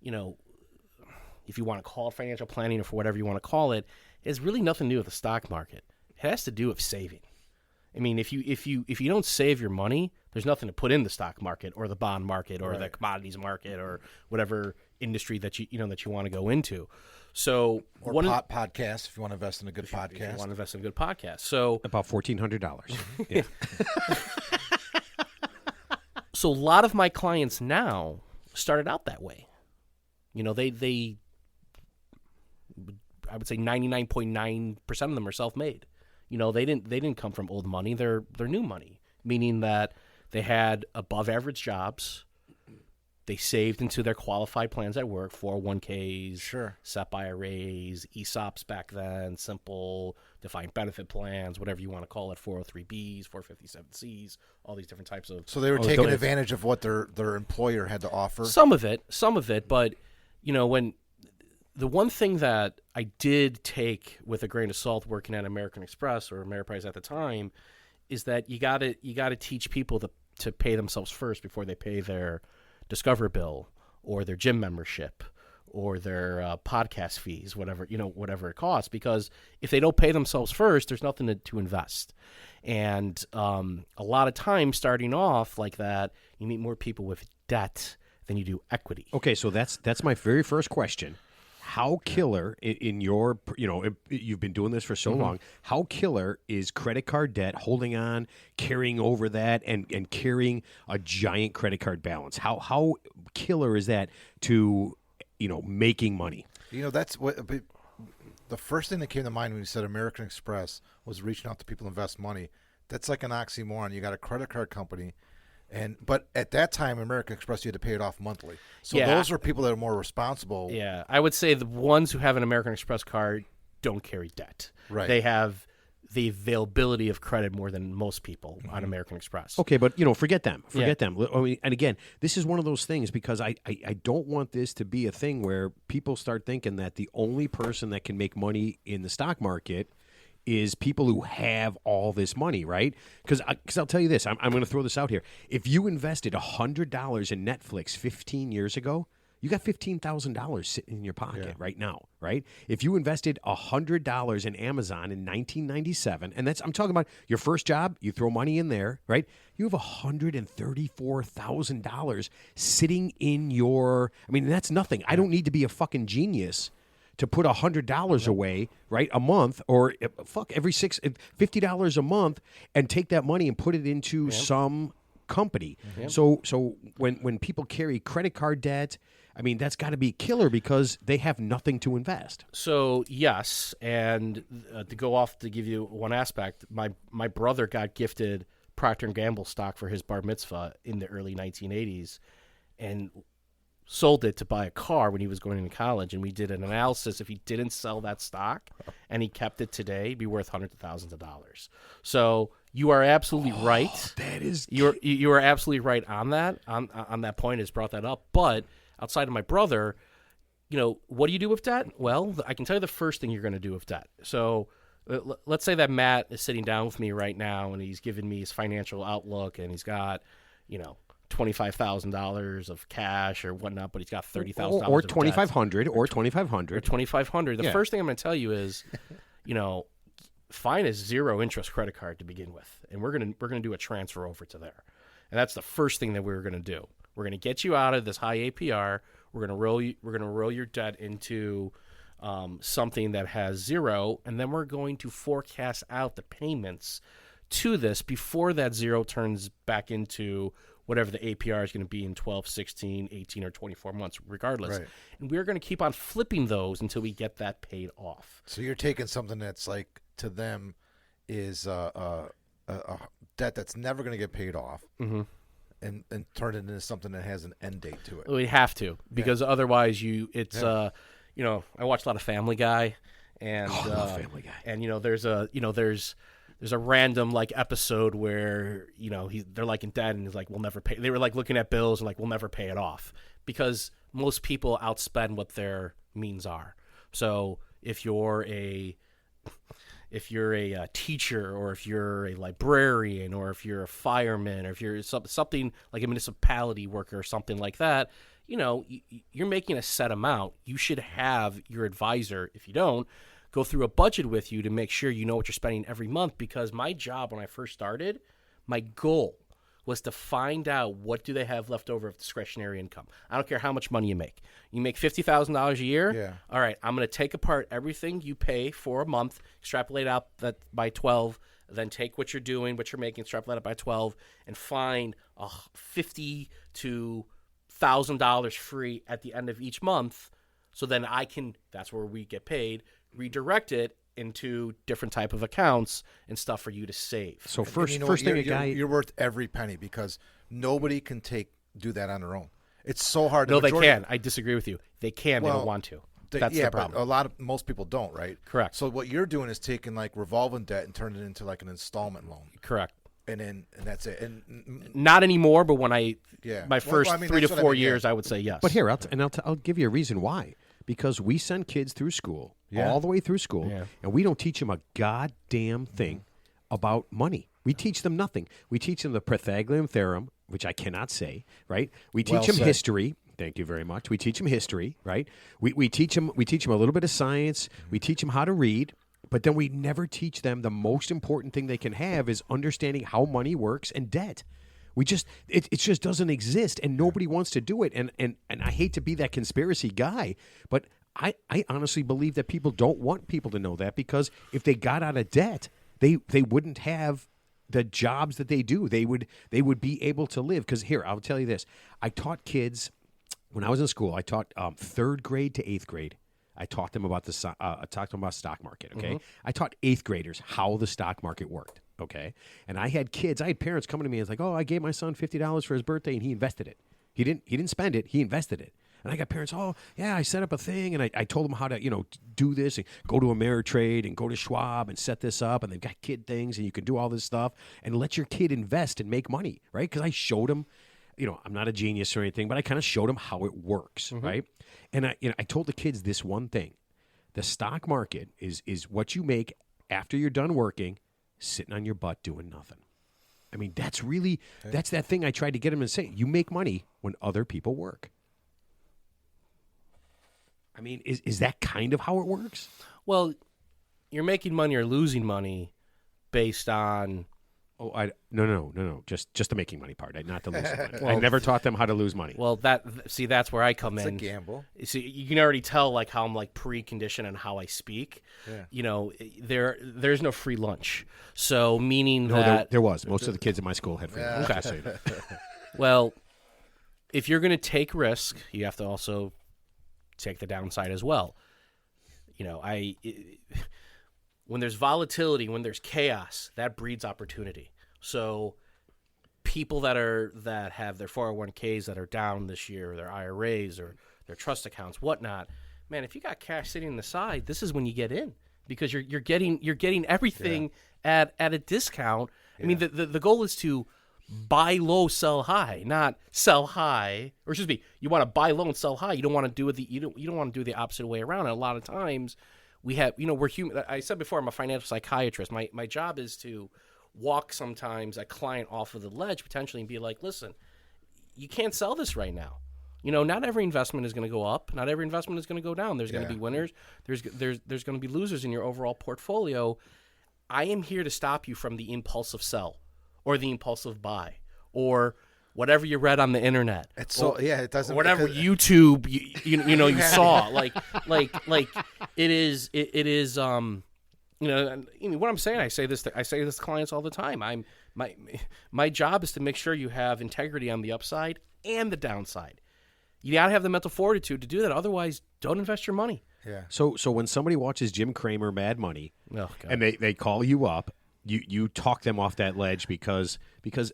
If you want to call it financial planning or for whatever you want to call it, it has really nothing to do with the stock market. It has to do with saving. I mean, if you don't save your money, there's nothing to put in the stock market or the bond market or the commodities market or whatever industry that you want to go into. So podcast if you want to invest in a good podcast. If you want to invest in a good podcast. So about $1,400. Yeah. So a lot of my clients now started out that way. They I would say 99.9% of them are self-made. They didn't come from old money. They're new money, meaning that they had above average jobs. They saved into their qualified plans at work, 401ks, sure, SEP IRAs, ESOPs back then, simple defined benefit plans, whatever you want to call it, 403Bs, 457Cs, all these different types of. So they were taking advantage of what their employer had to offer. Some of it, but when the one thing that I did take with a grain of salt working at American Express or Ameriprise at the time is that you got to teach people to pay themselves first before they pay their Discover bill or their gym membership or their podcast fees, whatever it costs. Because if they don't pay themselves first, there's nothing to invest. And a lot of times, starting off like that, you meet more people with debt than you do equity. Okay, so that's my very first question. How killer in your, you've been doing this for so long, how killer is credit card debt, holding on, carrying over that, and carrying a giant credit card balance? How killer is that to, making money? That's what the first thing that came to mind when you said American Express was reaching out to people to invest money. That's like an oxymoron. You got a credit card company. But at that time, American Express, you had to pay it off monthly. So those are people that are more responsible. Yeah, I would say the ones who have an American Express card don't carry debt. Right. They have the availability of credit more than most people on American Express. Okay, but forget them. Forget them. I mean, and again, this is one of those things because I don't want this to be a thing where people start thinking that the only person that can make money in the stock market is people who have all this money, right? Because I'll tell you this, I'm going to throw this out here. If you invested $100 in Netflix 15 years ago, you got $15,000 sitting in your pocket right now, right? If you invested $100 in Amazon in 1997, and I'm talking about your first job, you throw money in there, right? You have $134,000 sitting in your. I mean, that's nothing. I don't need to be a fucking genius to put $100 away, right, a month, or every $50 a month, and take that money and put it into some company. So when people carry credit card debt, I mean, that's got to be killer because they have nothing to invest. So yes, and to go off to give you one aspect, my brother got gifted Procter & Gamble stock for his bar mitzvah in the early 1980s, and sold it to buy a car when he was going into college, and we did an analysis. If he didn't sell that stock and he kept it today, it'd be worth hundreds of thousands of dollars. So you are absolutely right. That is, you are absolutely right on that. On that point, has brought that up. But outside of my brother, what do you do with debt? Well, I can tell you the first thing you're going to do with debt. So let's say that Matt is sitting down with me right now, and he's giving me his financial outlook, and he's got, $25,000 of cash or whatnot, but he's got $30,000 or $2,500 or $2,500. $2,500. The first thing I'm going to tell you is, find a zero interest credit card to begin with, and we're gonna do a transfer over to there, and that's the first thing that we're gonna do. We're gonna get you out of this high APR. We're gonna roll your debt into something that has zero, and then we're going to forecast out the payments to this before that zero turns back into whatever the APR is going to be in 12, 16, 18, or 24 months, regardless. Right. And we're going to keep on flipping those until we get that paid off. So you're taking something that's like to them is a debt that's never going to get paid off, and turn it into something that has an end date to it. We have to, because otherwise I watch a lot of Family Guy, and I love Family Guy. and there's a random like episode where they're like in debt and he's like, we'll never pay. They were like looking at bills and like, we'll never pay it off, because most people outspend what their means are. So if you're a teacher, or if you're a librarian, or if you're a fireman, or if you're something like a municipality worker or something like that, you're making a set amount. You should have your advisor, if you don't, go through a budget with you to make sure you know what you're spending every month. Because my job when I first started, my goal was to find out what do they have left over of discretionary income. I don't care how much money you make. You make $50,000 a year? Yeah. All right, I'm going to take apart everything you pay for a month, extrapolate out that by 12, then take what you're doing, what you're making, extrapolate it by 12, and find $50 to $1,000 free at the end of each month. So then that's where we get paid, redirect it into different type of accounts and stuff for you to save. So And first what? thing a guy, you're worth every penny, because nobody can do that on their own. It's so hard. No, they can. I disagree with you. They can. They don't want to. That's the problem. But most people don't, right? Correct. So what you're doing is taking like revolving debt and turning it into like an installment loan. Correct. And that's it. And not anymore, but when my first I mean, 3 to that's what 4 I mean, years, I would say yes. but here I'll give you a reason why. Because we send kids through school, all the way through school, and we don't teach them a goddamn thing about money. We teach them nothing. We teach them the Pythagorean theorem, which I cannot say, right? We teach them history. Thank you very much. We teach them history, right? We teach them a little bit of science. We teach them how to read, but then we never teach them the most important thing they can have is understanding how money works and debt. We just it just doesn't exist, and nobody wants to do it. And I hate to be that conspiracy guy, but I honestly believe that people don't want people to know that, because if they got out of debt, they wouldn't have the jobs that they do. They would be able to live. Because here, I'll tell you this: I taught kids when I was in school. I taught 3rd grade to 8th grade. I taught them about stock market. Okay, I taught 8th graders how the stock market worked. Okay, and I had parents coming to me and was like, "Oh, I gave my son $50 for his birthday, and he invested it. He didn't spend it. He invested it." And I got parents, "Oh, yeah, I set up a thing, and I told them how to, do this, and go to Ameritrade and go to Schwab and set this up, and they've got kid things, and you can do all this stuff, and let your kid invest and make money, right?" Because I showed them, I'm not a genius or anything, but I kind of showed them how it works, right? And I told the kids this one thing: the stock market is what you make after you're done working, sitting on your butt doing nothing. I mean, that's that thing I tried to get them to say. You make money when other people work. I mean, is that kind of how it works? Well, you're making money or losing money based on. Oh, no. Just the making money part, not the losing money. I never taught them how to lose money. Well, that's where I come in. It's a gamble. See, you can already tell like how I'm like preconditioned and how I speak. Yeah. There's no free lunch. So meaning No, that there was. Most of the kids in my school had free lunch. Okay. Well, if you're going to take risk, you have to also take the downside as well. When there's volatility, when there's chaos, that breeds opportunity. So people that have their 401ks that are down this year, or their IRAs or their trust accounts, whatnot, man, if you got cash sitting on the side, this is when you get in, because you're getting everything at a discount. I mean, the goal is to buy low, sell high, not sell high. Or excuse me, you want to buy low and sell high. You don't want to do you don't want to do the opposite way around. And a lot of times we have, we're human. I said before, I'm a financial psychiatrist. My job is to walk sometimes a client off of the ledge potentially and be like, listen, you can't sell this right now. Not every investment is going to go up. Not every investment is going to go down. There's going to be winners. There's going to be losers in your overall portfolio. I am here to stop you from the impulsive sell or the impulsive buy or whatever you read on the internet. It's so it doesn't. Whatever YouTube you saw, like it is. What I'm saying, I say this to clients all the time. my job is to make sure you have integrity on the upside and the downside. You got to have the mental fortitude to do that. Otherwise, don't invest your money. Yeah. So when somebody watches Jim Cramer Mad Money and they call you up, you talk them off that ledge because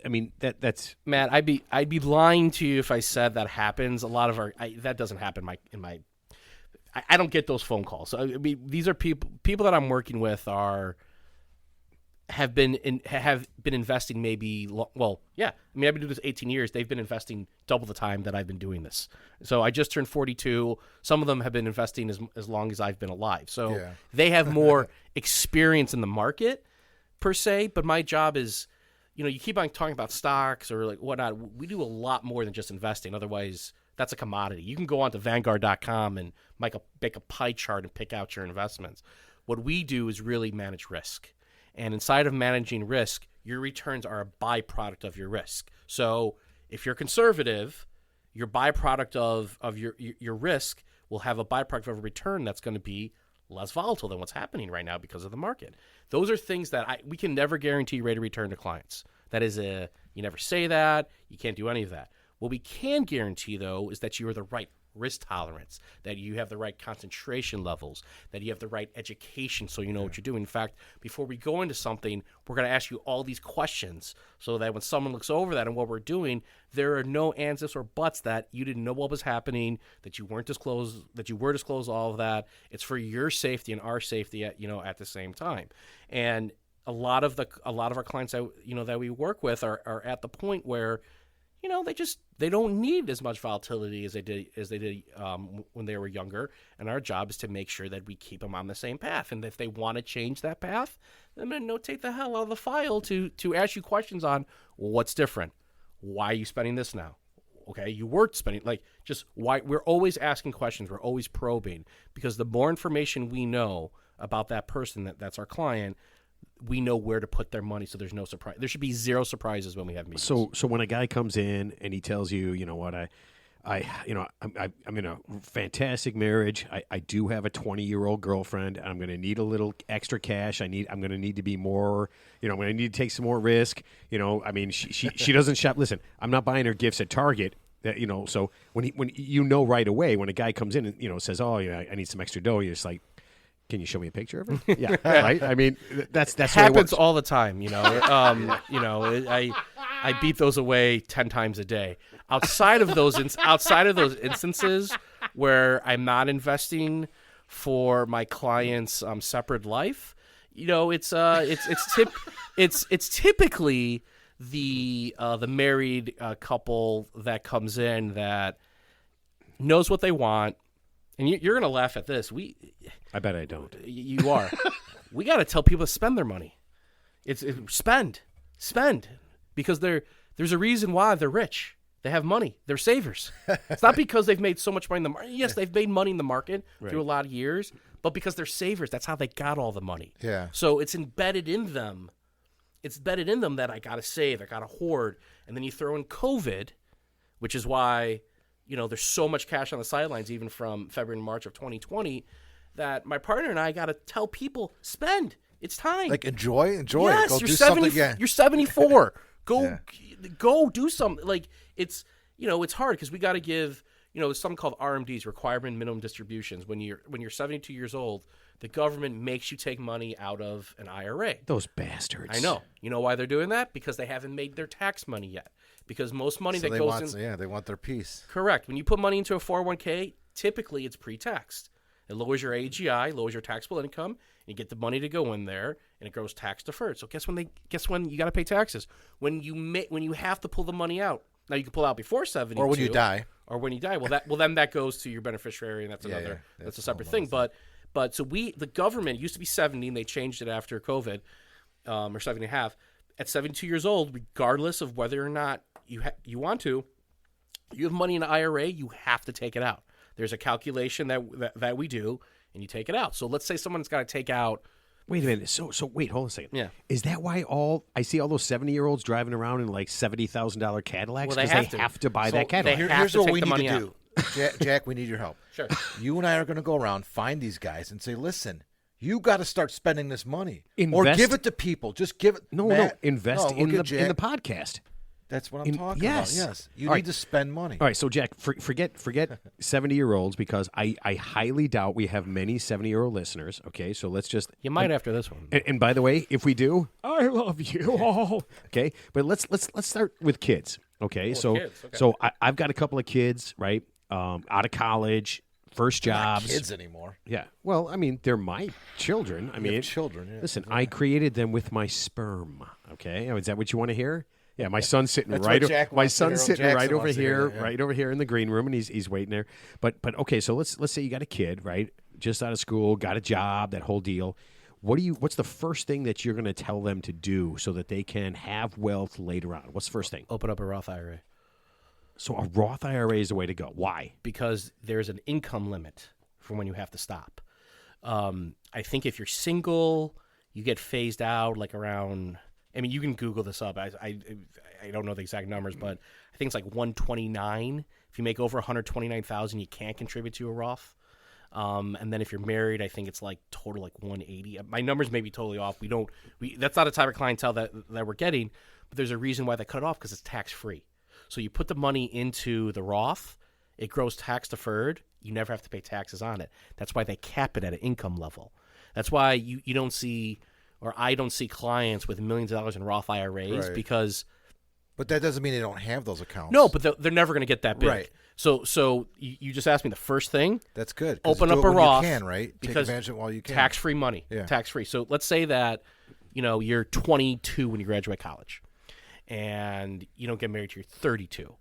I mean that's Matt, I'd be lying to you if I said that happens. A lot of that doesn't happen in my I don't get those phone calls. So, I mean, these are people that I'm working with have been investing maybe yeah. I mean, I've been doing this 18 years. They've been investing double the time that I've been doing this. So I just turned 42. Some of them have been investing as long as I've been alive. So they have more experience in the market per se. But my job is, you keep on talking about stocks or like whatnot. We do a lot more than just investing. Otherwise, that's a commodity. You can go onto Vanguard.com and make a pie chart and pick out your investments. What we do is really manage risk. And inside of managing risk, your returns are a byproduct of your risk. So if you're conservative, your byproduct of your risk will have a byproduct of a return that's going to be less volatile than what's happening right now because of the market. Those are things that we can never guarantee rate of return to clients. That is you never say that. You can't do any of that. What we can guarantee, though, is that you are the right risk tolerance, that you have the right concentration levels, that you have the right education so you know what you're doing. In fact, before we go into something, we're going to ask you all these questions so that when someone looks over that and what we're doing, there are no ands, ifs, or buts that you didn't know what was happening, that you weren't disclosed, that you were disclosed all of that. It's for your safety and our safety at the same time. And a lot of our clients that we work with are at the point where they don't need as much volatility as they did when they were younger. And our job is to make sure that we keep them on the same path. And if they want to change that path, I'm going to notate the hell out of the file to ask you questions on what's different. Why are you spending this now? Okay, you were spending just why. We're always asking questions. We're always probing because the more information we know about that person that's our client, we know where to put their money, so there's no surprise. There should be zero surprises when we have meetings. So when a guy comes in and he tells you, I'm in a fantastic marriage. I do have a 20-year-old girlfriend. I'm going to need a little extra cash. I'm going to need to be more. I'm going to need to take some more risk. She doesn't shop. Listen, I'm not buying her gifts at Target. So when right away when a guy comes in and says, oh, I need some extra dough, you're just like, can you show me a picture of it? Yeah, right. I mean, that's happens all the time. I beat those away 10 times a day. Outside of those instances where I'm not investing for my client's separate life, it's typically the married couple that comes in that knows what they want. And you're going to laugh at this. I bet I don't. You are. We got to tell people to spend their money. It's spend, because there's a reason why they're rich. They have money. They're savers. It's not because they've made so much money in the market. Yes, they've made money in the market through a lot of years, but because they're savers. That's how they got all the money. Yeah. So it's embedded in them. It's embedded in them that I got to save, I got to hoard, and then you throw in COVID, which is why. There's so much cash on the sidelines, even from February and March of 2020, that my partner and I got to tell people, spend. It's time. Enjoy. Yes, go you're do something. Yeah. You're 74. Go do something. It's hard because we got to give. There's something called RMDs, requirement minimum distributions. When you're 72 years old, the government makes you take money out of an IRA. Those bastards. I know. You know why they're doing that? Because they haven't made their tax money yet. Because most money that goes in... Yeah, they want their piece. Correct. When you put money into a 401k, typically it's pre-taxed. It lowers your AGI, lowers your taxable income, and you get the money to go in there, and it grows tax deferred. So guess when you got to pay taxes? When you have to pull the money out. Now you can pull out before 72. Or when you die. Well, then that goes to your beneficiary, and that's another. Yeah. That's a separate thing. But the government used to be 70, and they changed it after COVID, or 70.5. At 72 years old, regardless of whether or not you want to, you have money in an IRA, you have to take it out. There's a calculation that we do, and you take it out. So let's say someone's got to take out. Wait a minute. So wait, hold on a second. Yeah. Is that why I see all those 70-year-olds driving around in $70,000 Cadillacs? Well, they have to buy that Cadillac. Here's what we need to do. Jack, we need your help. Sure. You and I are going to go around, find these guys, and say, listen, You got to start spending this money, or Invest- give it to people. Just give it. No, Matt, invest we'll in get the Jack. podcast. That's what I'm talking yes. about. Yes, you All need right. to spend money. All right, so Jack, forget 70-year-olds because I highly doubt we have many 70-year-old listeners. Okay, so let's just You might after this one. and by the way, if we do, I love you all. Okay, but let's start with kids. Okay, so kids, okay. so I've got a couple of kids, right? Out of college, first Not jobs. kids anymore. Yeah. Well, I mean, they're my children. I mean, children. Yeah. listen, I created them with my sperm. Okay, is that what you want to hear? Yeah, my son's sitting That's right. what Jack My wants to son's hear. sitting Jackson right over wants to hear here, that, yeah. right over here in the green room, and he's waiting there. But okay, so let's say you got a kid, right? Just out of school, got a job, that whole deal. What's the first thing that you're going to tell them to do so that they can have wealth later on? What's the first thing? Open up a Roth IRA. So a Roth IRA is the way to go. Why? Because there's an income limit for when you have to stop. I think if you're single, you get phased out like around. I mean, you can Google this up. I don't know the exact numbers, but I think it's like 129. If you make over 129,000, you can't contribute to a Roth. And then if you're married, I think it's like total like 180. My numbers may be totally off. That's not the type of clientele that we're getting. But there's a reason why they cut it off because it's tax free. So you put the money into the Roth, it grows tax deferred. You never have to pay taxes on it. That's why they cap it at an income level. That's why you don't see, or I don't see clients with millions of dollars in Roth IRAs Right. because. But that doesn't mean they don't have those accounts. No, but they're never going to get that big. Right. So you just asked me the first thing. That's good. 'Cause Open do up it a when Roth. You can, right? Take because advantage of it while you can. Tax-free money. Yeah. Tax-free. So let's say that, you're 22 when you graduate college and you don't get married till you're 32.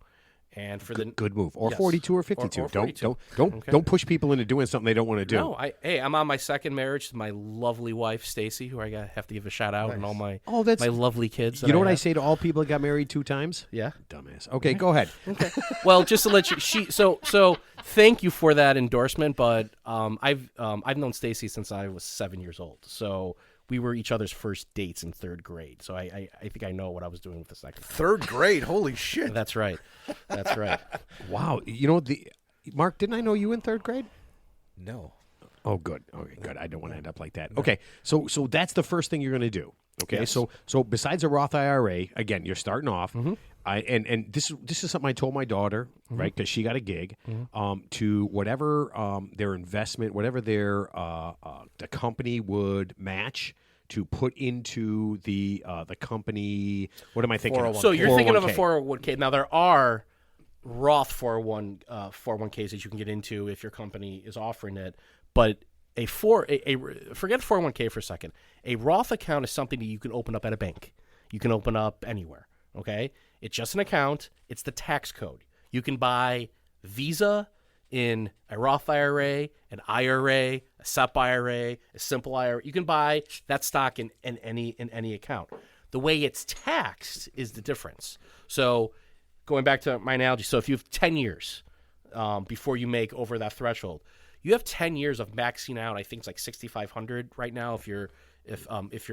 And for the Good move. Or Yes. 42 or 52. Or 42. Don't Okay. don't push people into doing something they don't want to do. No, I'm on my second marriage to my lovely wife Stacy, who have to give a shout out, and all my my lovely kids. You know what I have. say to all people that got married 2 times? Yeah. Dumbass. Okay, go ahead. Okay. Well, just to let you, so thank you for that endorsement. But I've known Stacy since I was 7 years old. So we were each other's first dates in 3rd grade. So I think I know what I was doing with the second. 3rd grade. Holy shit. That's right. That's right. Wow. You know Mark, didn't I know you in 3rd grade? No. Oh, good. Okay, good. I don't want to end up like that. Okay, so that's the first thing you're going to do. Okay, Yes. so besides a Roth IRA, again, you're starting off. Mm-hmm. And this is something I told my daughter, right? Because she got a gig, to whatever their investment, whatever their the company would match to put into the company. What am I thinking? of? So you're thinking of a 401k. 401k. Now there are Roth 401ks that you can get into if your company is offering it, but forget 401k for a second. A Roth account is something that you can open up at a bank. You can open up anywhere. Okay, it's just an account. It's the tax code. You can buy Visa in a Roth IRA, an IRA, a SEP IRA, a simple IRA. You can buy that stock in any account. The way it's taxed is the difference. So going back to my analogy, so if you have 10 years before you make over that threshold, you have 10 years of maxing out. I think it's like 6,500 right now if you're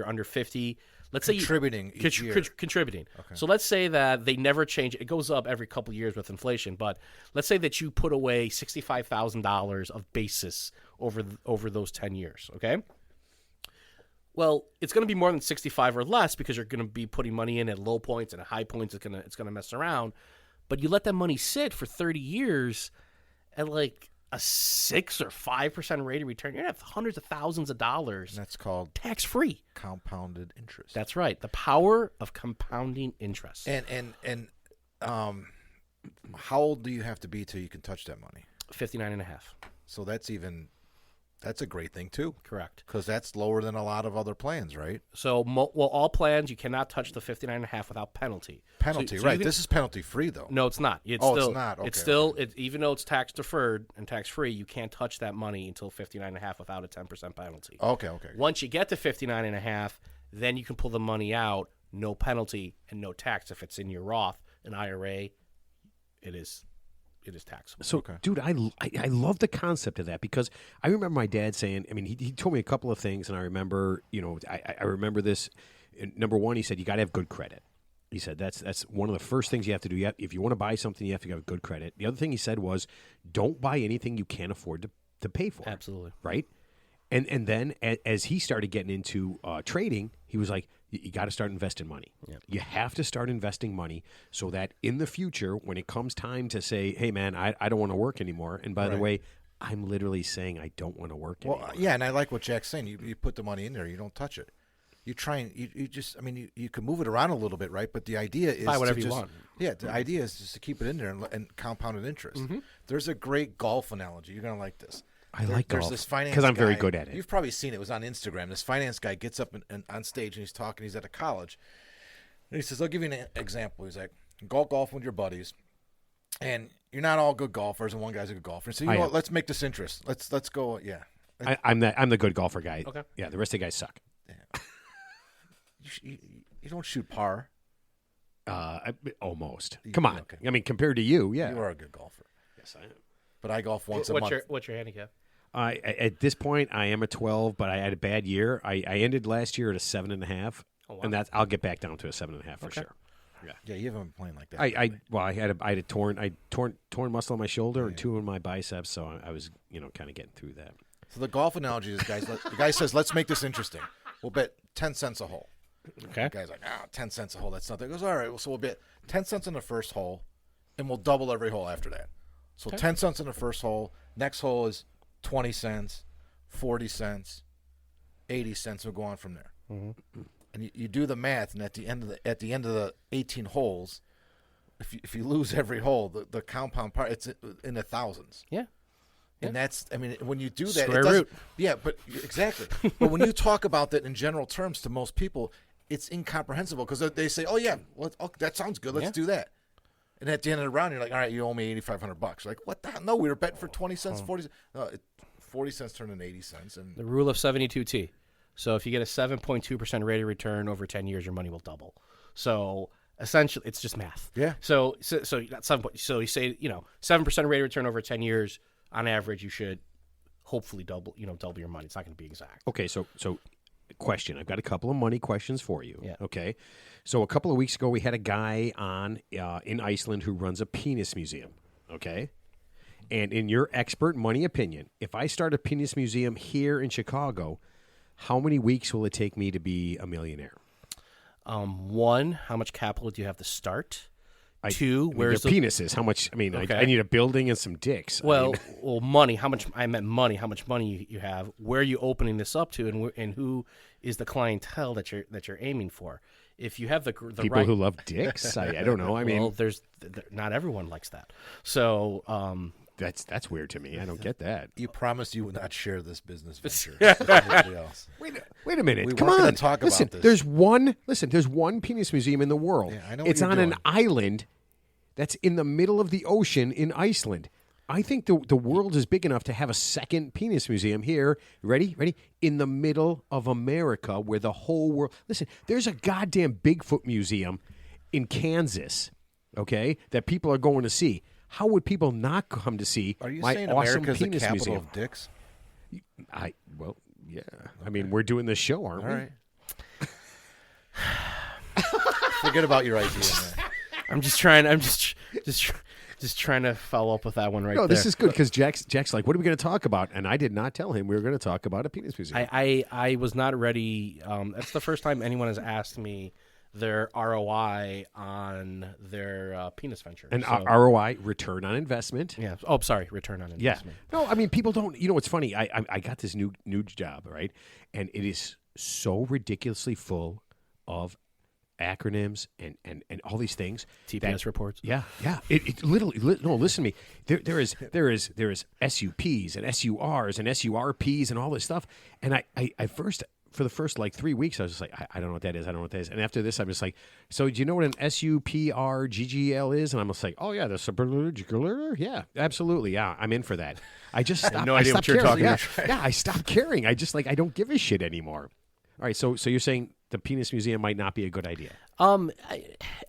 under 50. Let's say Contributing each year. Contributing. Okay. So let's say that they never change. It goes up every couple of years with inflation, but let's say that you put away $65,000 of basis over those 10 years. Okay. Well, it's going to be more than 65 or less because you're going to be putting money in at low points and at high points. It's going to mess around. But you let that money sit for 30 years at like a 6 or 5% rate of return. You're going to have hundreds of thousands of dollars. And that's called tax free. compounded interest. That's right. The power of compounding interest. And how old do you have to be till you can touch that money? 59 and a half. So that's a great thing too. Correct. Because that's lower than a lot of other plans, right? So, all plans, you cannot touch the 59 and a half without penalty. Penalty, So right. you can- This is penalty free though. No, it's not. It's not. Okay, it's still, even though it's tax deferred and tax free, you can't touch that money until 59 and a half without a 10% penalty. Okay. Once you get to 59 and a half, then you can pull the money out, no penalty and no tax. If it's in your Roth, an IRA, it is taxable. So, dude, I love the concept of that because I remember my dad saying, I mean, he told me a couple of things, and I remember, I remember this. Number one, he said, you got to have good credit. He said, that's one of the first things you have to do. If you want to buy something, you have to have good credit. The other thing he said was, don't buy anything you can't afford to pay for. Absolutely. Right? And then as he started getting into trading, he was like, you got to start investing money. Yeah. You have to start investing money so that in the future, when it comes time to say, hey, man, I don't want to work anymore. And by the way, I'm literally saying I don't want to work anymore. Well, yeah, and I like what Jack's saying. You put the money in there. You don't touch it. You try and you just, I mean, you can move it around a little bit, right? But the idea is buy whatever to you just, want. Yeah, the idea is just to keep it in there and compounded interest. There's a great golf analogy. You're going to like this. I like There's golf this finance because I'm very guy- good at it. You've probably seen it. It was on Instagram. This finance guy gets up and on stage and he's talking. He's at a college. And he says, I'll give you an example. He's like, go golfing with your buddies. And you're not all good golfers, and one guy's a good golfer. So you know what? Let's make this interest. Let's go. Yeah. I'm the good golfer guy. Okay. Yeah, the rest of the guys suck. You don't shoot par. Almost. Come on. Okay. I mean, compared to you, yeah. You are a good golfer. Yes, I am. But I golf once a month. What's your handicap? At this point, I am a 12, but I had a bad year. I ended last year at a 7.5, and that's I'll get back down to a 7.5 for sure. Yeah, you haven't been playing like that. I had a torn muscle on my shoulder and 2 in my biceps, so I was kind of getting through that. So the golf analogy is, the guy says, let's make this interesting. We'll bet 10 cents a hole. Okay. The guy's like, 10 cents a hole, that's nothing. He goes, all right, well, so we'll bet 10 cents on the first hole, and we'll double every hole after that. So 10 cents on the first hole. Next hole is 20 cents, 40 cents, 80 cents. We'll go on from there. Mm-hmm. And you do the math, and at the end of the 18 holes, if you lose every hole, the compound part, it's in the thousands. Yeah. And that's, I mean, when you do that, Square it doesn't. root. Yeah, but exactly. But when you talk about that in general terms to most people, it's incomprehensible because they say, "Oh yeah, well, that sounds good. Let's do that." And at the end of the round, you're like, "All right, you owe me $8,500." Like, what the hell? No, we were betting for 20 cents, 40 cents. No, 40 cents turned into 80 cents. And The rule of 72T. So if you get a 7.2% rate of return over 10 years, your money will double. So essentially, it's just math. Yeah. So that's 7. So you say 7% rate of return over 10 years on average, you should hopefully double your money. It's not going to be exact. Okay, so question. I've got a couple of money questions for you. Yeah. Okay. So a couple of weeks ago, we had a guy on in Iceland who runs a penis museum. Okay. And in your expert money opinion, if I start a penis museum here in Chicago, how many weeks will it take me to be a millionaire? One, how much capital do you have to start? Two, where's their penises? How much? I mean, Okay. I need a building and some dicks. Well, money. How much? I meant money. How much money you have? Where are you opening this up to, and who is the clientele that you're aiming for? If you have the people right, who love dicks. I don't know. I mean, well, there's not everyone likes that. So that's weird to me. I don't get that. you promised you would not share this business venture with anybody else. Wait a minute. We Come weren't on. gonna talk listen, about this. There's one penis museum in the world. Yeah, I know what it's you're on an doing. island that's in the middle of the ocean in Iceland. I think the world is big enough to have a second penis museum here. Ready? In the middle of America where the whole world. Listen, there's a goddamn Bigfoot museum in Kansas, okay, that people are going to see. How would people not come to see Are you my saying awesome America's the penis capital museum? of dicks? Well, yeah. I mean, we're doing this show, aren't All we? right. Forget about your idea, man. I'm just trying to follow up with that one right No, there. this is good because Jack's like, what are we going to talk about? And I did not tell him we were going to talk about a penis museum. I was not ready. That's the first time anyone has asked me their ROI on their penis venture. And So- ROI, return on investment. Yeah. Oh, sorry. Return on Yeah. investment. No, I mean, people don't. You know what's funny? I got this new job, right? And it is so ridiculously full of acronyms and all these things. TPS reports. Yeah. It literally. No, listen to me. There is SUPs and SURs and SURPs and all this stuff. And I first. For the first 3 weeks, I was just like, I don't know what that is. I don't know what that is. And after this, I'm just like, so do you know what an SUPRGGL is? And I'm just like, oh, yeah, the superlative. Yeah, absolutely. Yeah, I'm in for that. I just stopped. no idea I stopped what you're caring. talking Yeah, I stopped caring. I just I don't give a shit anymore. All right, so you're saying the penis museum might not be a good idea?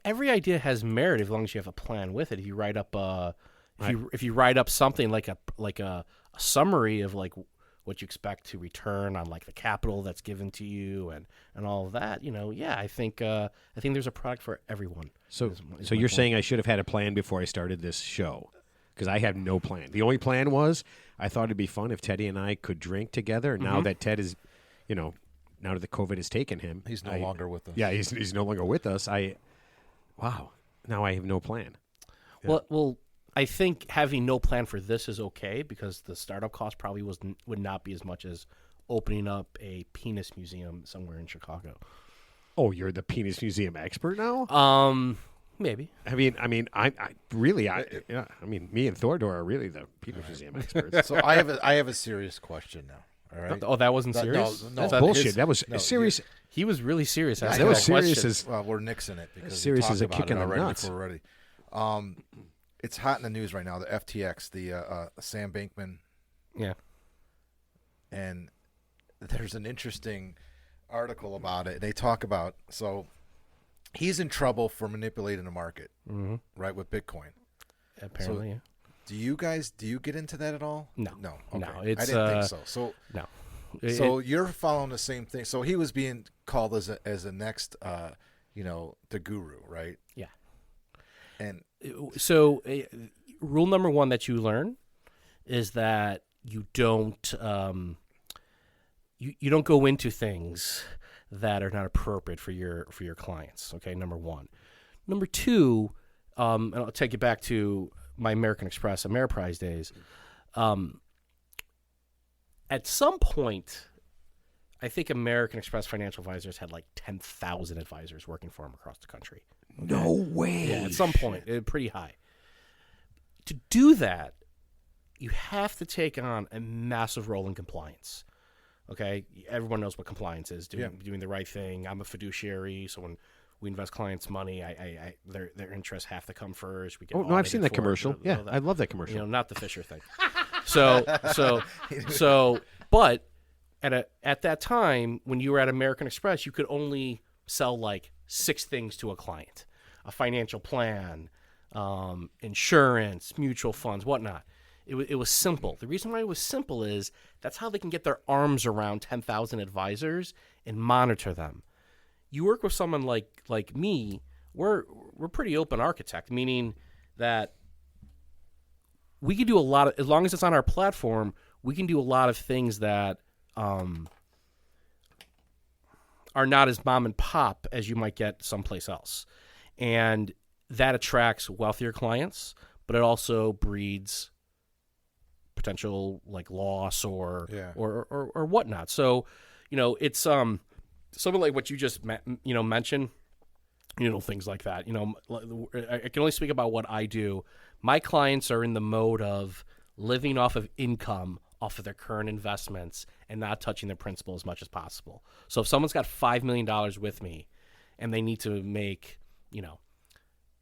Every idea has merit as long as you have a plan with it. If you write up if you write up something like a summary of what you expect to return on the capital that's given to you and all of that, I think there's a product for everyone. So is you're my saying I should have had a plan before I started this show? because I had no plan. The only plan was I thought it'd be fun if Teddy and I could drink together. Now that Ted is, now that the COVID has taken him, He's no longer with us. Yeah, he's no longer with us. Now I have no plan. Yeah. Well, I think having no plan for this is okay because the startup cost probably would not be as much as opening up a penis museum somewhere in Chicago. Oh, you're the penis museum expert now? Maybe. I mean, I really, me and Thordor are really the penis museum experts. So I have a serious question now. All right. Oh, that wasn't serious? No, That's bullshit. That was serious. He was really serious. That was serious as well. We're nixing it because serious we as a talked kick in about the it already nuts. before we're ready. It's hot in the news right now. The FTX, the Sam Bankman. Yeah. And there's an interesting article about it. They talk about he's in trouble for manipulating the market, right, with Bitcoin. Apparently, yeah. Do you get into that at all? No. No. Okay. No, I didn't think so. So no. So you're following the same thing. So he was being called as a next, the guru, right? Yeah. And so rule number one that you learn is that you don't you don't go into things that are not appropriate for your clients. Okay, number one. Number two, and I'll take you back to my American Express Ameriprise days. At some point, I think American Express financial advisors had like 10,000 advisors working for them across the country. Okay? No way. Yeah, at some point, pretty high. To do that, you have to take on a massive role in compliance. Okay, everyone knows what compliance is: doing the right thing. I'm a fiduciary, so when we invest clients' money, their interests have to come first. We get I've seen that for it, commercial. I love that commercial. not the Fisher thing. But at that time, when you were at American Express, you could only sell like 6 things to a client: a financial plan, insurance, mutual funds, whatnot. It was simple. The reason why it was simple is that's how they can get their arms around 10,000 advisors and monitor them. You work with someone like me, we're pretty open architect, meaning that we can do a lot of, as long as it's on our platform, we can do a lot of things that are not as mom and pop as you might get someplace else. And that attracts wealthier clients, but it also breeds potential like loss or whatnot. So, it's something like what you just mentioned, things like that. I can only speak about what I do. My clients are in the mode of living off of income off of their current investments and not touching their principal as much as possible. So if someone's got $5 million with me and they need to make,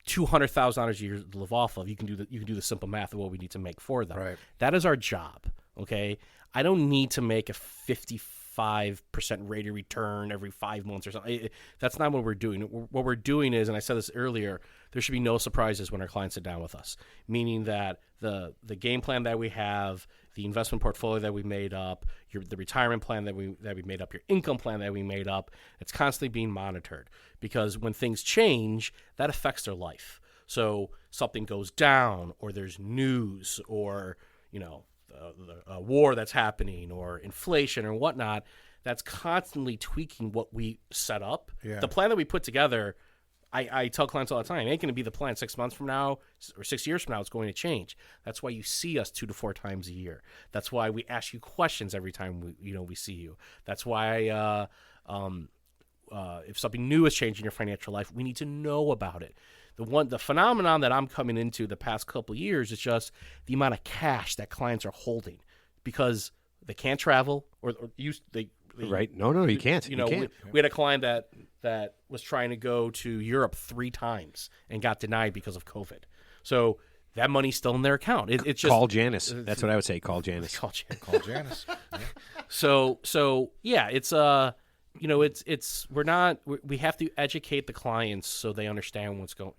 $200,000 a year to live off of, you can do the simple math of what we need to make for them. Right. That is our job. Okay. I don't need to make a 55% rate of return every 5 months or something. That's not what we're doing. What we're doing is, and I said this earlier, there should be no surprises when our clients sit down with us, meaning that the game plan that we have, the investment portfolio that we made up, the retirement plan that we made up, your income plan that we made up, it's constantly being monitored because when things change, that affects their life. So something goes down, or there's news, or a war that's happening, or inflation, or whatnot. That's constantly tweaking what we set up. Yeah. The plan that we put together, I tell clients all the time, it ain't going to be the plan 6 months from now or 6 years from now. It's going to change. That's why you see us 2 to 4 times a year. That's why we ask you questions every time we see you. That's why if something new has changed in your financial life, we need to know about it. The phenomenon that I'm coming into the past couple of years is just the amount of cash that clients are holding because they can't travel right. No, you can't. You can't. We had a client that was trying to go to Europe 3 times and got denied because of COVID. So that money's still in their account. It's just call Janice. That's what I would say. Call Janice. Call Janice. Yeah. So yeah, it's we have to educate the clients so they understand what's going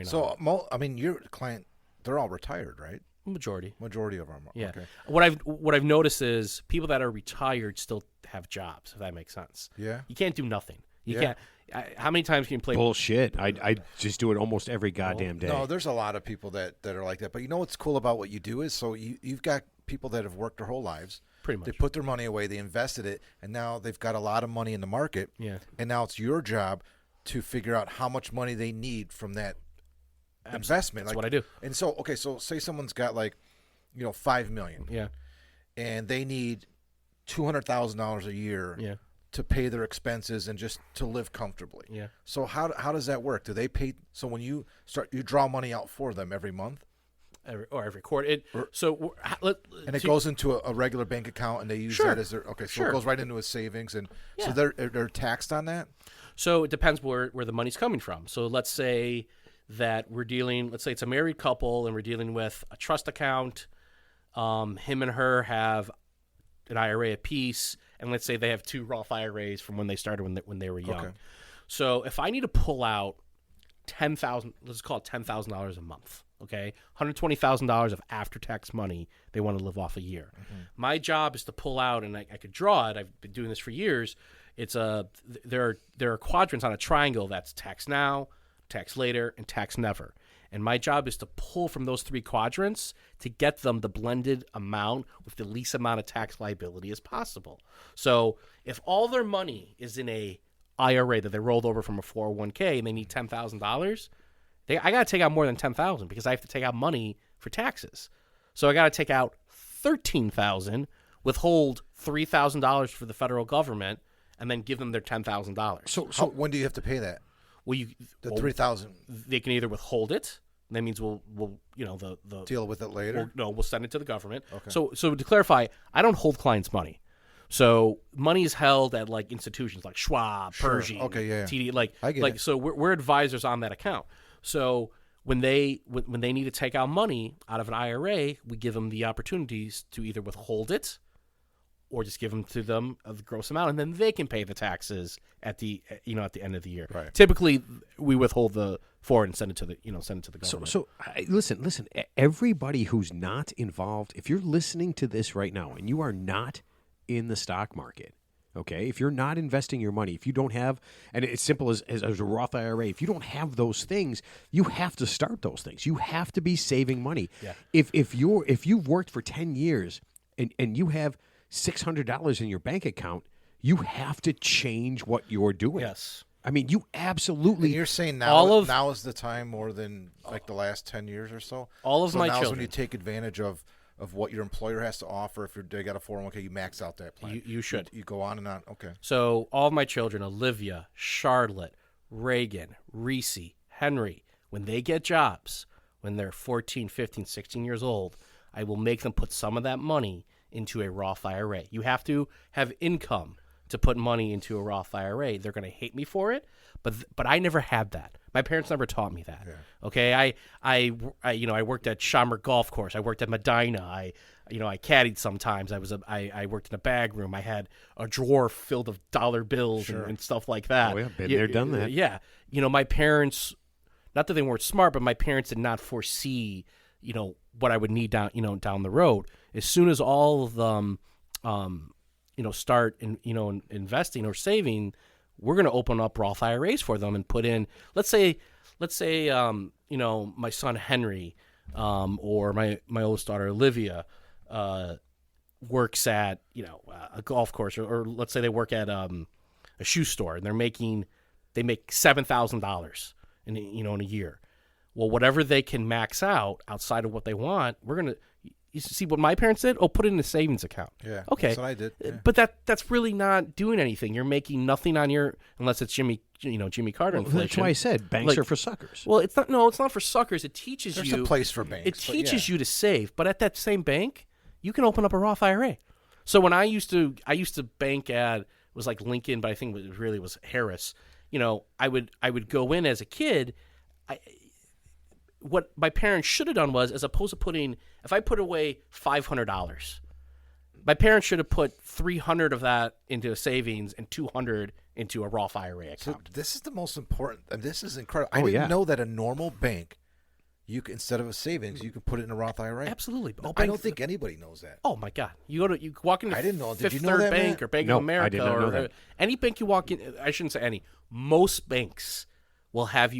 on. So your client, they're all retired, right? Majority of them. Yeah. Okay. What I've noticed is people that are retired still have jobs, if that makes sense. Yeah. You can't do nothing. You can't. How many times can you play? Bullshit. I just do it almost every goddamn day. No, there's a lot of people that are like that. But you know what's cool about what you do is you've got people that have worked their whole lives. Pretty much. They put their money away, they invested it, and now they've got a lot of money in the market. Yeah. And now it's your job to figure out how much money they need from that investment. That's what I do. And so, okay, so say someone's got $5 million. Yeah. And they need $200,000 a year. Yeah. To pay their expenses and just to live comfortably. Yeah. So how does that work? Do they pay? So when you draw money out for them every month, every quarter. And it goes into a regular bank account, and they use that as their So it goes right into a savings, and so they're taxed on that. So it depends where the money's coming from. So let's say that let's say it's a married couple, and we're dealing with a trust account. Him and her have an IRA apiece. And let's say they have 2 Roth IRAs from when they started when they were young. Okay. So if I need to pull out $10,000, let's call it $10,000 a month, okay, $120,000 of after-tax money they want to live off a year. Mm-hmm. My job is to pull out, and I could draw it. I've been doing this for years. There are quadrants on a triangle that's tax now, tax later, and tax never. And my job is to pull from those 3 quadrants to get them the blended amount with the least amount of tax liability as possible. So if all their money is in a IRA that they rolled over from a 401k and they need $10,000, I got to take out more than $10,000 because I have to take out money for taxes. So I got to take out $13,000, withhold $3,000 for the federal government, and then give them their $10,000. So when do you have to pay that? Well, the $3,000. They can either withhold it. And that means we'll the deal with it later. We'll send it to the government. Okay. So to clarify, I don't hold clients' money. So money is held at like institutions like Schwab, Pershing, TD. I get it. So we're advisors on that account. So when they need to take out money out of an IRA, we give them the opportunities to either withhold it or just give them to them of the gross amount, and then they can pay the taxes at the end of the year. Right. Typically, we withhold the for it and send it to the government. So listen. Everybody who's not involved, if you're listening to this right now and you are not in the stock market, okay, if you're not investing your money, if you don't have, and it's simple as a Roth IRA, if you don't have those things, you have to start those things. You have to be saving money. Yeah. If you've worked for 10 years and you have $600 in your bank account, you have to change what you're doing. Yes. I mean, you absolutely. And you're saying now is the time more than like the last 10 years or so? All of my now's children. when you take advantage of what your employer has to offer. If they got a 401k, you max out that plan. You should. You go on and on. Okay. So all of my children, Olivia, Charlotte, Reagan, Reese, Henry, when they get jobs, when they're 14, 15, 16 years old, I will make them put some of that money into a Roth IRA. You have to have income to put money into a Roth IRA. They're going to hate me for it, but I never had that. My parents never taught me that. Yeah. Okay, I worked at Schaumburg Golf Course. I worked at Medina. I caddied sometimes. I worked in a bag room. I had a drawer filled of dollar bills and stuff like that. Oh yeah, been there, done that. Yeah, my parents, not that they weren't smart, but my parents did not foresee what I would need down the road. As soon as all of them start investing or saving, we're going to open up Roth IRAs for them and put in, let's say my son Henry or my oldest daughter Olivia works at a golf course, or let's say they work at a shoe store and they make $7,000 in a year. Well, whatever they can max out outside of what they want, we're going to. You see what my parents did? Oh, put it in a savings account. Yeah, okay. That's what I did. Yeah. But that's really not doing anything. You're making nothing on your, unless it's Jimmy Carter inflation. That's why I said banks are for suckers. Well, it's not. No, it's not for suckers. It teaches There's you. There's a place for banks. It teaches you to save, but at that same bank, you can open up a Roth IRA. So when I used to bank at, it was like Lincoln, but I think it really was Harris. I would go in as a kid. What my parents should have done was, as opposed to if I put away $500, my parents should have put $300 of that into a savings and $200 into a Roth IRA account. So this is the most important, and this is incredible. I didn't know that a normal bank, you can, instead of a savings, you can put it in a Roth IRA. Absolutely. I don't think anybody knows that. Oh my God! You walk into I didn't know. Did Fifth you know Third that, Bank Matt? or Bank No, of America I did not know that. any bank you walk in. I shouldn't say any. Most banks will have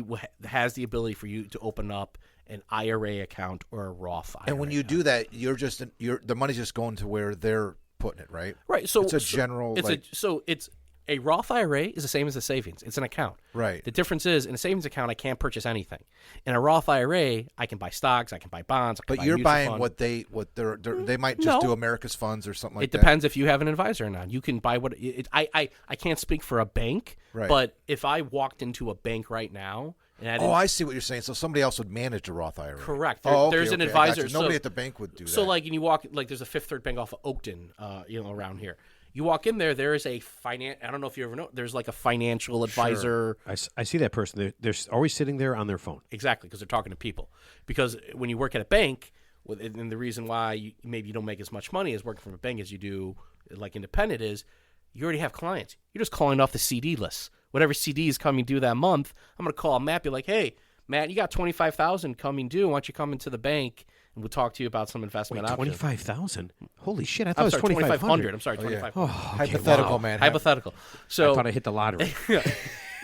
has the ability for you to open up an IRA account or a Roth IRA. And when you do that, the money's just going to where they're putting it, right? right, so It's a general. it's a Roth IRA is the same as a savings. It's an account. Right. The difference is in a savings account I can't purchase anything. In a Roth IRA I can buy stocks, I can buy bonds. But you're buying what they might just do America's funds or something like it that. depends if you have an advisor or not. You can buy what I can't speak for a bank, Right. but if I walked into a bank right now and I didn't, I see what you're saying. So somebody else would manage a Roth IRA. correct. Okay, There's an okay, I got advisor. you. Nobody so, at the bank would do that. So like, and you walk there's a Fifth Third Bank off of Oakton, around here. You walk in there, there is a I don't know if you ever know. There's like a financial advisor. I see that person. They're always sitting there on their phone. Exactly, because they're talking to people. Because when you work at a bank, and the reason why maybe you don't make as much money as working from a bank as you do like independent is you already have clients. You're just calling off the CD list. Whatever CD is coming due that month, I'm going to call Matt, be like, hey, Matt, you got $25,000 coming due. Why don't you come into the bank and we'll talk to you about some investment options. 25,000. Holy shit! I thought I'm it was sorry, 2,500. I'm sorry, 2500. Oh, okay, Hypothetical, wow. man. Hypothetical. I So thought I hit the lottery.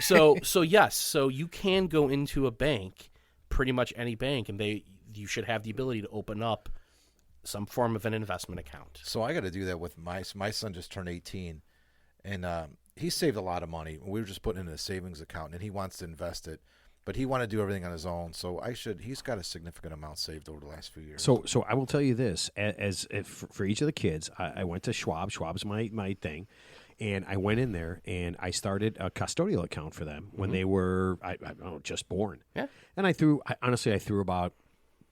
so yes, so you can go into a bank, pretty much any bank, and you should have the ability to open up some form of an investment account. So I got to do that with my son. Just turned 18, and he saved a lot of money. We were just putting it in a savings account, and he wants to invest it, but he wanted to do everything on his own. So he's got a significant amount saved over the last few years. So I will tell you this: for each of the kids, I went to Schwab. Schwab's my thing, and I went in there and I started a custodial account for them when they were I don't know, just born. Yeah. And I threw about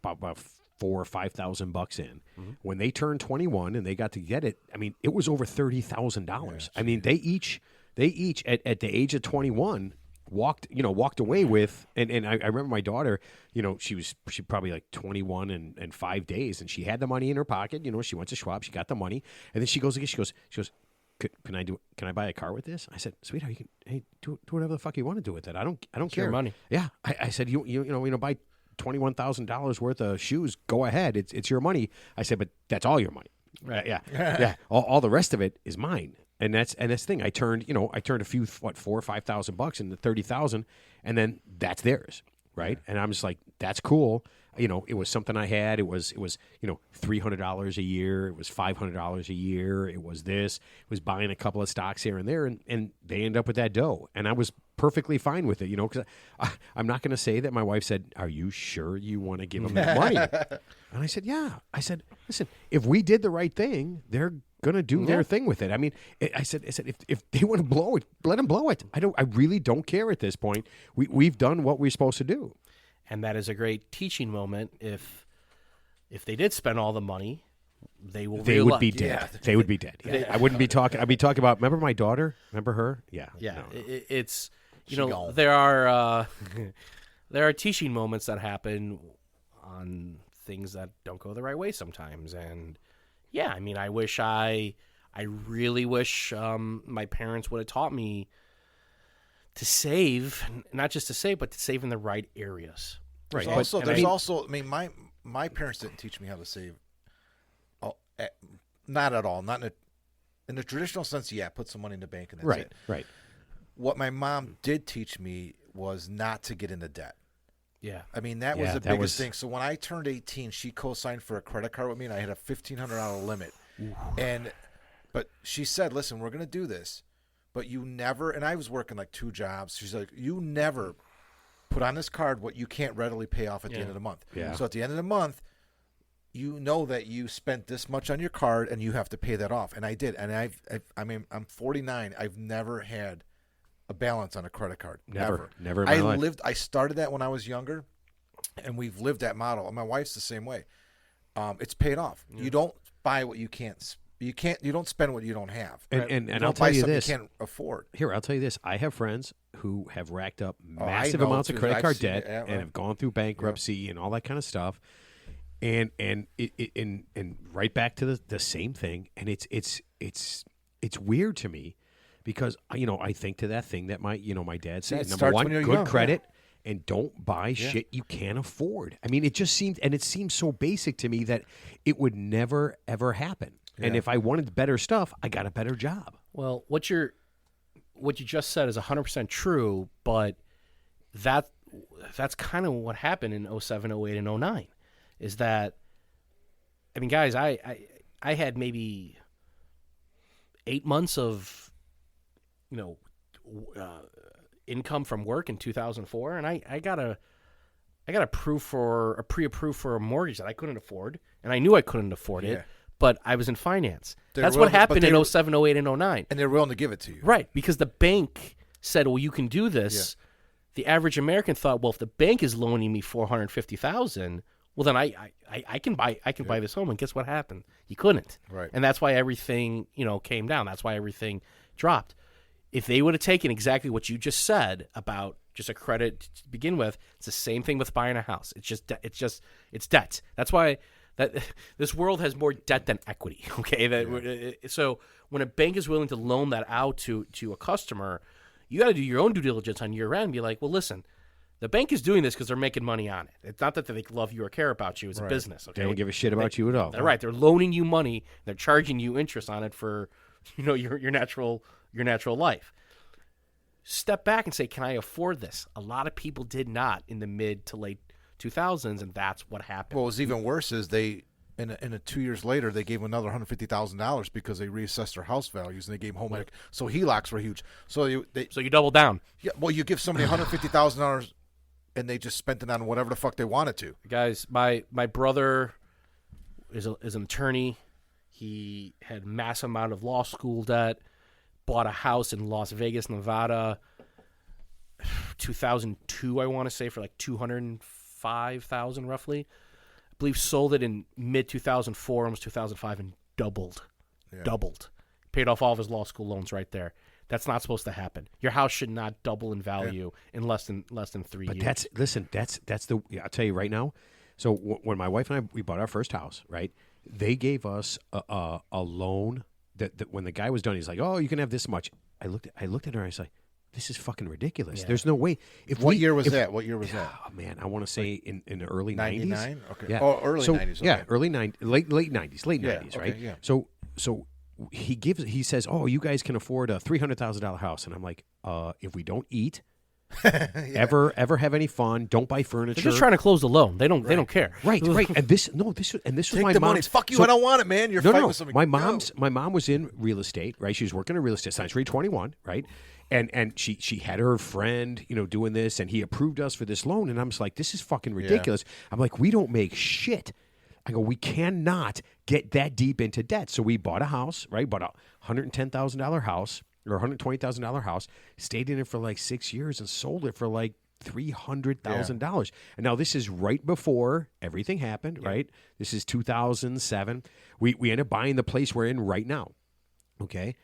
$4,000 or $5,000 in. When they turned 21 and they got to get it, I mean, it was over $30,000. I mean, they each at the age of 21 walked away with, and I remember my daughter, she probably like 21 and 5 days, and she had the money in her pocket. She went to Schwab, she got the money, and then she goes, can I buy a car with this? I said, sweetheart, do whatever the fuck you want to do with it. I don't care. your money. Yeah. I said, you buy $21,000 worth of shoes, go ahead. It's your money. I said, but that's all your money. Right. Yeah. Yeah. All the rest of it is mine. And that's the thing. I turned a few, $4,000 or $5,000 into $30,000, and then that's theirs. Right. And I'm just like, that's cool. It was something I had. It was $300 a year. It was $500 a year. It was this. It was buying a couple of stocks here and there, and they end up with that dough. And I was perfectly fine with it, because I'm not going to say that my wife said, "Are you sure you want to give them that money?" And I said, "Yeah." I said, "Listen, if we did the right thing, they're going to do their thing with it." I mean, I said, if they want to blow it, let them blow it. I really don't care at this point. We've done what we're supposed to do. And that is a great teaching moment. If they did spend all the money, they would be dead. Yeah. They would be dead. Yeah. I wouldn't be talking. I'd be talking about. Remember my daughter? Remember her? Yeah. Yeah, No. it's gone. there are teaching moments that happen on things that don't go the right way sometimes, and yeah, I mean, I really wish my parents would have taught me to save, not just to save, but to save in the right areas. Right. There's also, my parents didn't teach me how to save. Not at all. Not in the traditional sense. Yeah, put some money in the bank and that's it. Right. What my mom did teach me was not to get into debt. Yeah. I mean, that was the biggest thing. So when I turned 18, she co-signed for a credit card with me, and I had a $1,500 limit. But she said, "Listen, we're going to do this, but you never." And I was working like 2 jobs. She's like, "You never put on this card what you can't readily pay off at the end of the month." Yeah. So at the end of the month, you know that you spent this much on your card, and you have to pay that off. And I did. And I'm 49. I've never had a balance on a credit card. Never in my life. I started that when I was younger, and we've lived that model. And my wife's the same way. It's paid off. You don't buy what you can't. You don't spend what you don't have. And you I'll don't tell buy you something this. you can't afford. Here, I'll tell you this. I have friends who have racked up I massive know, amounts of too. credit I've card seen debt it. Yeah, right. and have gone through bankruptcy and all that kind of stuff. And right back to the same thing. And it's weird to me because I think to that thing that my dad said. it Number starts one, when you're good young, credit. and don't buy shit you can't afford. I mean, it seems so basic to me that it would never ever happen. Yeah. And if I wanted better stuff, I got a better job. Well, what you just said is 100% true, but that's kind of what happened in 07, 08, and 09. Is that, I mean, guys, I had maybe 8 months of, income from work in 2004, and I got pre-approved for a mortgage that I couldn't afford, and I knew I couldn't afford it, but I was in finance. That's what happened in 07, 08, and 09. And they're willing to give it to you. Right, because the bank said, well, you can do this. Yeah. The average American thought, well, if the bank is loaning me $450,000, well, then I can buy this home. And guess what happened? You couldn't. Right. And that's why everything, came down. That's why everything dropped. If they would have taken exactly what you just said about just a credit to begin with, it's the same thing with buying a house. It's debt. That's why this world has more debt than equity. Okay. So when a bank is willing to loan that out to a customer, you got to do your own due diligence on your end and be like, well, listen, the bank is doing this because they're making money on it. It's not that they love you or care about you. It's a business. Okay? They don't give a shit about you at all. They're right. They're loaning you money. They're charging you interest on it for, your natural life. Step back and say, can I afford this? A lot of people did not in the mid to late 2000s, and that's what happened. Well, what's even worse is they, in 2 years later, they gave them another $150,000 because they reassessed their house values, and they gave them home. So HELOCs were huge. So you double down. Yeah. Well, you give somebody $150,000, and they just spent it on whatever the fuck they wanted to. Guys, my brother is an attorney. He had massive amount of law school debt. Bought a house in Las Vegas, Nevada, 2002, I want to say, for like $205,000 roughly. I believe sold it in mid-2004, almost 2005, and doubled. Paid off all of his law school loans right there. That's not supposed to happen. Your house should not double in value in less than 3 years. That's I'll tell you right now. So when my wife and we bought our first house, right, they gave us a loan. That when the guy was done, he's like, "Oh, you can have this much." I looked at her. And I was like, "This is fucking ridiculous. Yeah. There's no way." What year was that? Oh man, I want to say in the early 90s. 99? Okay. Yeah. Oh, early 90s. Okay. Yeah, late 90s, right? Yeah. So he says, "Oh, you guys can afford a $300,000 house," and I'm like, "If we don't eat." ever have any fun? Don't buy furniture. They're just trying to close the loan. They don't care. Right. And this was Take my the mom. money. Fuck you! So, I don't want it, man. You're fighting with somebody. My mom was in real estate. Right. She was working in real estate. Century 21. Right. And she had her friend, doing this, and he approved us for this loan. And I'm just like, this is fucking ridiculous. Yeah. I'm like, we don't make shit. I go, we cannot get that deep into debt. So we bought a house. Right. Bought a $110,000 house. Or $120,000 house, stayed in it for like 6 years and sold it for like $300,000. And now this is right before everything happened, right? This is 2007. We end up buying the place we're in right now. Okay,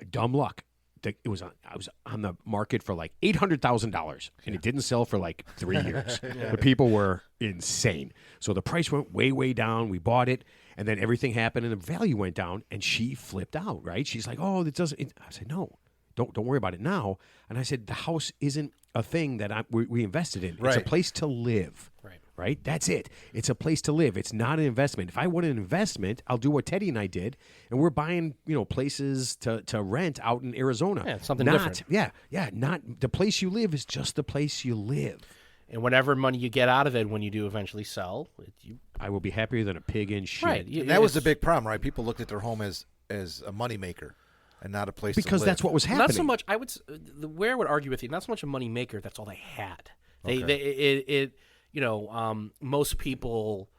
dumb luck. I was on the market for like $800,000, and it didn't sell for like 3 years. The people were insane. So the price went way down. We bought it. And then everything happened, and the value went down, and she flipped out, right? She's like, "Oh, it doesn't." I said, "No, don't worry about it now." And I said, "The house isn't a thing that we invested in. It's a place to live, right? That's it. It's a place to live. It's not an investment. If I want an investment, I'll do what Teddy and I did, and we're buying, places to rent out in Arizona. Yeah, something different. Yeah. Not the place you live is just the place you live." And whatever money you get out of it when you do eventually sell, I will be happier than a pig in shit. Right. That was the big problem, right? People looked at their home as a moneymaker and not a place to live. Because that's what was happening. Not so much. Where I would argue with you, not so much a money maker. That's all they had. Most people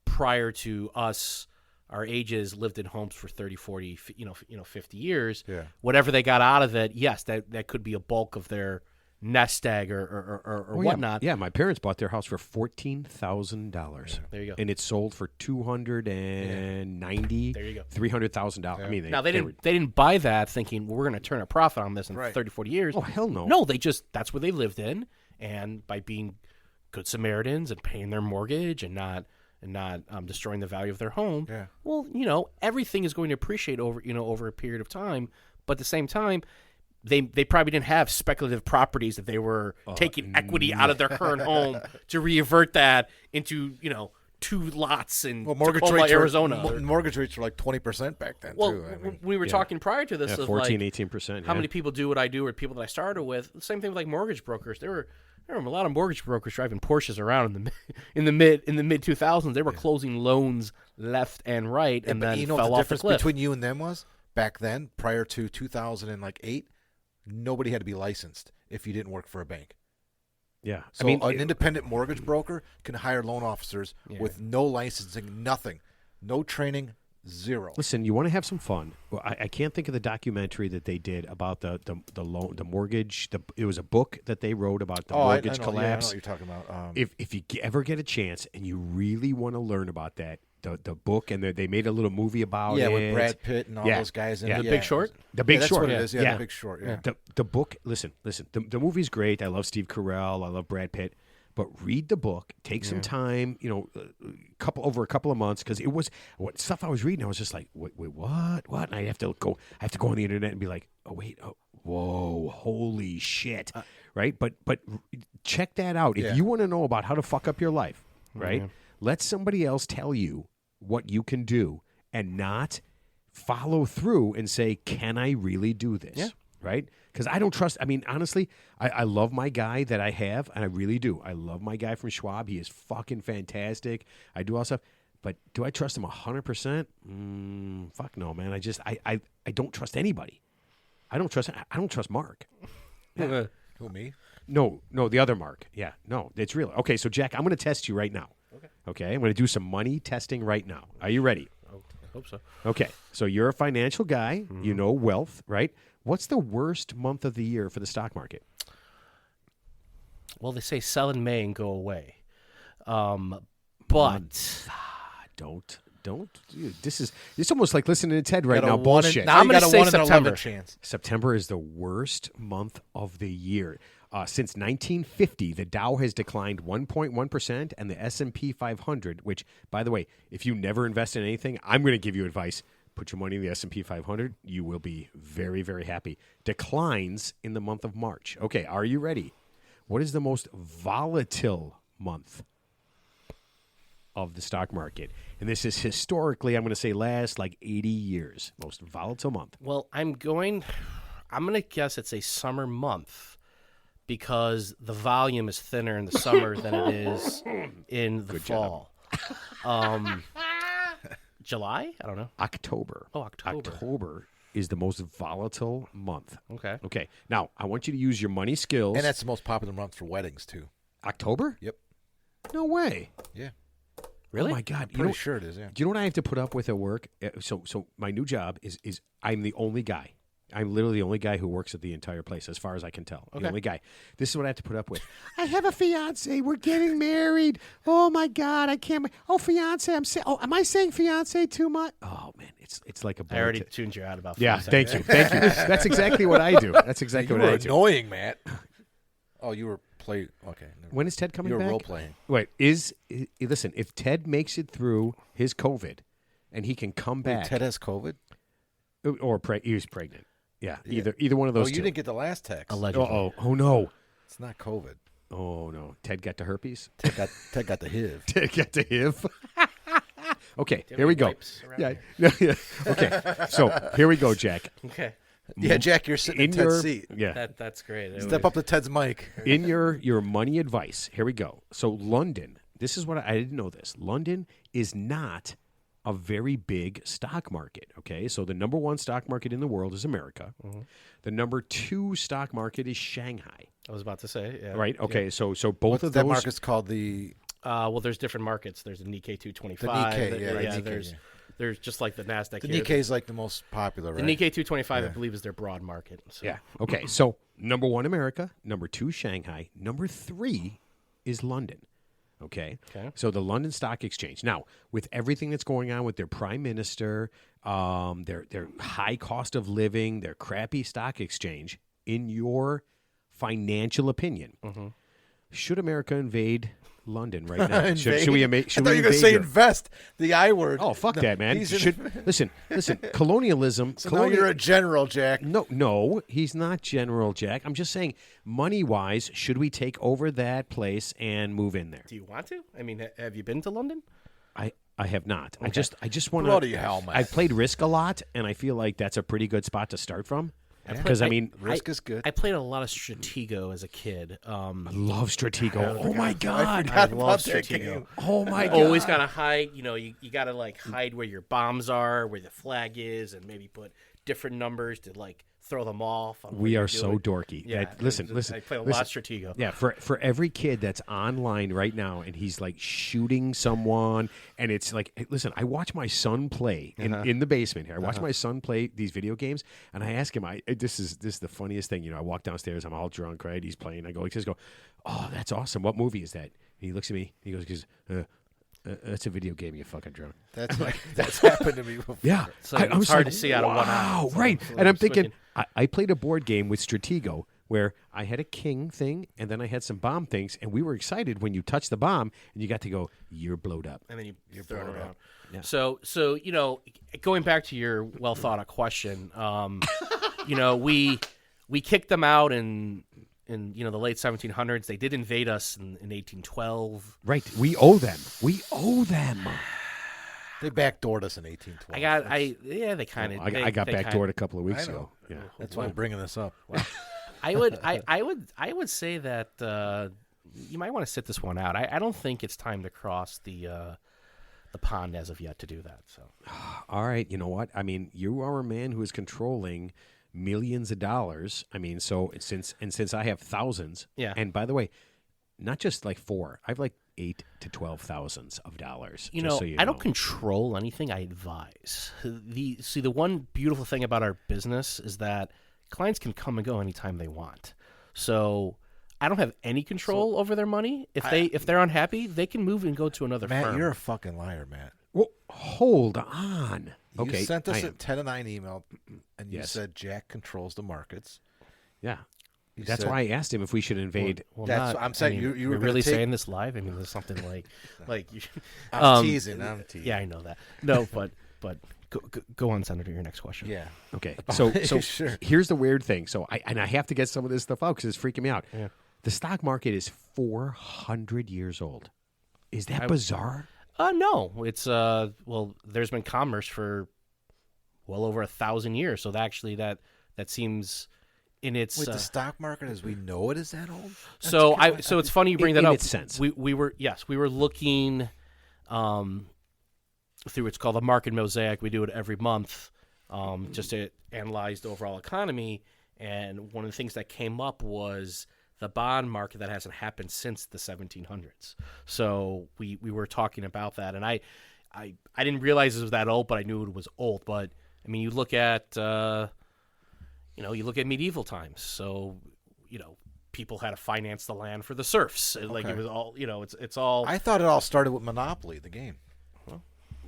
prior to us, our ages, lived in homes for 30, 40, 50 years. Yeah. Whatever they got out of it, yes, that could be a bulk of their nest egg or whatnot. Yeah, my parents bought their house for $14,000. There you go. And it sold for $290,000. There you go. $300,000. Yeah. I mean, they didn't buy that thinking, well, we're going to turn a profit on this in 30, 40 years. Oh, hell no. No, that's where they lived in, and by being good Samaritans and paying their mortgage and not destroying the value of their home. Yeah. Well, everything is going to appreciate over a period of time, but at the same time, they probably didn't have speculative properties that they were taking equity out of their current home to revert that into 2 lots in Tacoma, Arizona. Mortgage rates were like 20% back then. Well, too. I mean, we were talking prior to this of 14, like 18%. how many people do what I do, or people that I started with. Same thing with like mortgage brokers. There were a lot of mortgage brokers driving Porsches around in the mid 2000s. They were closing loans left and right, and then what fell the off difference the cliff. between you and them was? Back then, prior to 2008, nobody had to be licensed if you didn't work for a bank. Yeah. So an independent mortgage broker can hire loan officers with no licensing, nothing, no training, zero. Listen, you want to have some fun. Well, I can't think of the documentary that they did about the loan, the mortgage. It was a book that they wrote about the mortgage I know, collapse. Yeah, I know what you're talking about. If you ever get a chance and you really want to learn about that, the book, and they made a little movie about it. Yeah, with Brad Pitt and all those guys in it. The Big Short? The Big that's Short. what it is. Yeah, The Big Short. Yeah. The book, listen, the movie's great. I love Steve Carell. I love Brad Pitt. But read the book. Take some time, over a couple of months, because it was what stuff I was reading. I was just like, wait, what? And I have to go on the internet and be like, whoa, holy shit, right? But check that out. If you want to know about how to fuck up your life, right? Let somebody else tell you what you can do, and not follow through and say, can I really do this? Yeah. Right? Because I don't trust. I mean, honestly, I love my guy that I have, and I really do. I love my guy from Schwab. He is fucking fantastic. I do all stuff. But do I trust him 100%? Fuck no, man. I don't trust anybody. I don't trust Mark. Who, me? No, the other Mark. Yeah, no, it's real. Okay, so Jack, I'm going to test you right now. Okay, I'm going to do some money testing right now. Are you ready? I hope so. Okay, so you're a financial guy. You know wealth, right? What's the worst month of the year for the stock market? Well, they say sell in May and go away. But Don't. Dude, it's almost like listening to Ted right Got a now. one Bullshit. in- Now I'm you gonna got a say 1 in 11 September. chance. September is the worst month of the year. Since 1950, the Dow has declined 1.1%, and the S&P 500, which, by the way, if you never invest in anything, I'm going to give you advice. Put your money in the S&P 500. You will be very, very happy. Declines in the month of March. Okay, are you ready? What is the most volatile month of the stock market? And this is historically, I'm going to say, last like 80 years. Most volatile month. Well, I'm going to guess it's a summer month, because the volume is thinner in the summer than it is in the fall. July? I don't know. October. Oh, October. October is the most volatile month. Okay. Okay. Now, I want you to use your money skills. And that's the most popular month for weddings, too. October? Yep. No way. Yeah. Really? Oh, my God. Pretty sure it is, yeah. Do you know what I have to put up with at work? So my new job is I'm the only guy. I'm literally the only guy who works at the entire place, as far as I can tell. The only guy. This is what I have to put up with. I have a fiance. We're getting married. Oh my God, I can't. Oh, fiance. Am I saying fiance too much? Oh man, it's like a. I already tuned you out about 5 Yeah, seconds. thank you. That's exactly what I do. That's exactly You what were I do. annoying, Matt. Oh, you were Okay. never When is Ted coming You were back? role playing. Wait, listen? If Ted makes it through his COVID, and he can come back, Ted has COVID? or he was pregnant. Yeah, either one of those you two. didn't get the last text. Allegedly. Oh no. It's not COVID. Oh no. Ted got the herpes. Ted got the HIV. Ted got the HIV. Okay, Do you have here we any go. wipes around Yeah. here? Okay. So here we go, Jack. Okay. Yeah, Jack, you're sitting in Ted's seat. Yeah. That's great. Step up to Ted's mic. In your money advice, here we go. So London, this is what I didn't know this. London is not a very big stock market, okay? So the number 1 stock market in the world is America. The number 2 stock market is Shanghai. I was about to say. Yeah. Right? Okay, so both What's of that those market's called? The Well, there's different markets. There's the Nikkei 225. The Nikkei, yeah, right, Nikkei, There's yeah. there's just like the Nasdaq. the here. Nikkei is like the most popular, The right? Nikkei 225, I believe, is their broad market. So. Yeah. Okay. So number 1, America. Number 2, Shanghai. Number 3 is London. Okay. So the London Stock Exchange. Now, with everything that's going on with their prime minister, their high cost of living, their crappy stock exchange, in your financial opinion, should America invade London right now? Should Invade. we I invade? thought you were going to say invest, the I word. Oh, fuck that, man. he's in- Listen. Colonialism. So now you're a general, Jack. No, he's not General Jack. I'm just saying, money-wise, should we take over that place and move in there? Do you want to? I mean, have you been to London? I have not. I just want Bloody hell, man. I've played Risk a lot, and I feel like that's a pretty good spot to start from. Because Risk is good. I played a lot of Stratego as a kid. I love Stratego. Oh my god, I forgot love about that Stratego. game. oh my god. Always gotta hide. You gotta like hide where your bombs are, where the flag is, and maybe put different numbers to like throw them off. On what We you're are so doing. dorky. Yeah, Listen. I play a lot of Stratego. Yeah, for every kid that's online right now and he's like shooting someone, and it's like, hey, listen, I watch my son play in the basement here. I watch my son play these video games, and I ask him, this is the funniest thing. You know, I walk downstairs, I'm all drunk, right? He's playing. I go, oh, that's awesome. What movie is that? And he looks at me. He goes, that's a video game, you fucking drunk. That's happened to me before. Yeah, So it's hard to see out of one eye. Wow, So right. it's And I'm thinking, switching. I played a board game with Stratego where I had a king thing, and then I had some bomb things, and we were excited when you touched the bomb, and you got to go, you're blowed up. And then you're throwing it around. Yeah. So going back to your well thought out question, we kicked them out in the late 1700s. They did invade us in 1812. Right. We owe them. They backdoored us in 1812. They kind of. I got backdoored a couple of weeks ago. Yeah. That's why I'm bringing this up. I would say that you might want to sit this one out. I don't think it's time to cross the pond as of yet to do that. So, All right. You know what? I mean, you are a man who is controlling millions of dollars. I mean, so since I have thousands. Yeah. And by the way, not just like 4. I have like 8 to 12 thousands of dollars. I don't control anything. I advise. The one beautiful thing about our business is that clients can come and go anytime they want. So I don't have any control over their money. If they're unhappy, they can move and go to another Matt, firm. you're a fucking liar, Matt. Well, hold on. Okay. You sent I us a am. 10 to 9 email, and you Yes. said Jack controls the markets. Yeah. You That's said- why I asked him if we should invade. Well, That's not- what I'm saying. I mean, You were you're gonna really take- saying this live? I mean, there's something like you. I'm teasing. Yeah, I know that. No, but go on, Senator. Your next question. Yeah. Okay. So Sure. here's the weird thing. So I have to get some of this stuff out because it's freaking me out. Yeah. The stock market is 400 years old. Is that bizarre? No, it's there's been commerce for well over 1,000 years. So that seems in its. Wait, the stock market as we know it is that old? So it's funny you bring that in up. its sense. We were looking through it's called the market mosaic. We do it every month, just to analyze the overall economy. And one of the things that came up was the bond market that hasn't happened since the 1700s. So we were talking about that, and I didn't realize it was that old, but I knew it was old. But I mean, you look at medieval times. So people had to finance the land for the serfs. Like it was all it's all. I thought it all started with Monopoly, the game.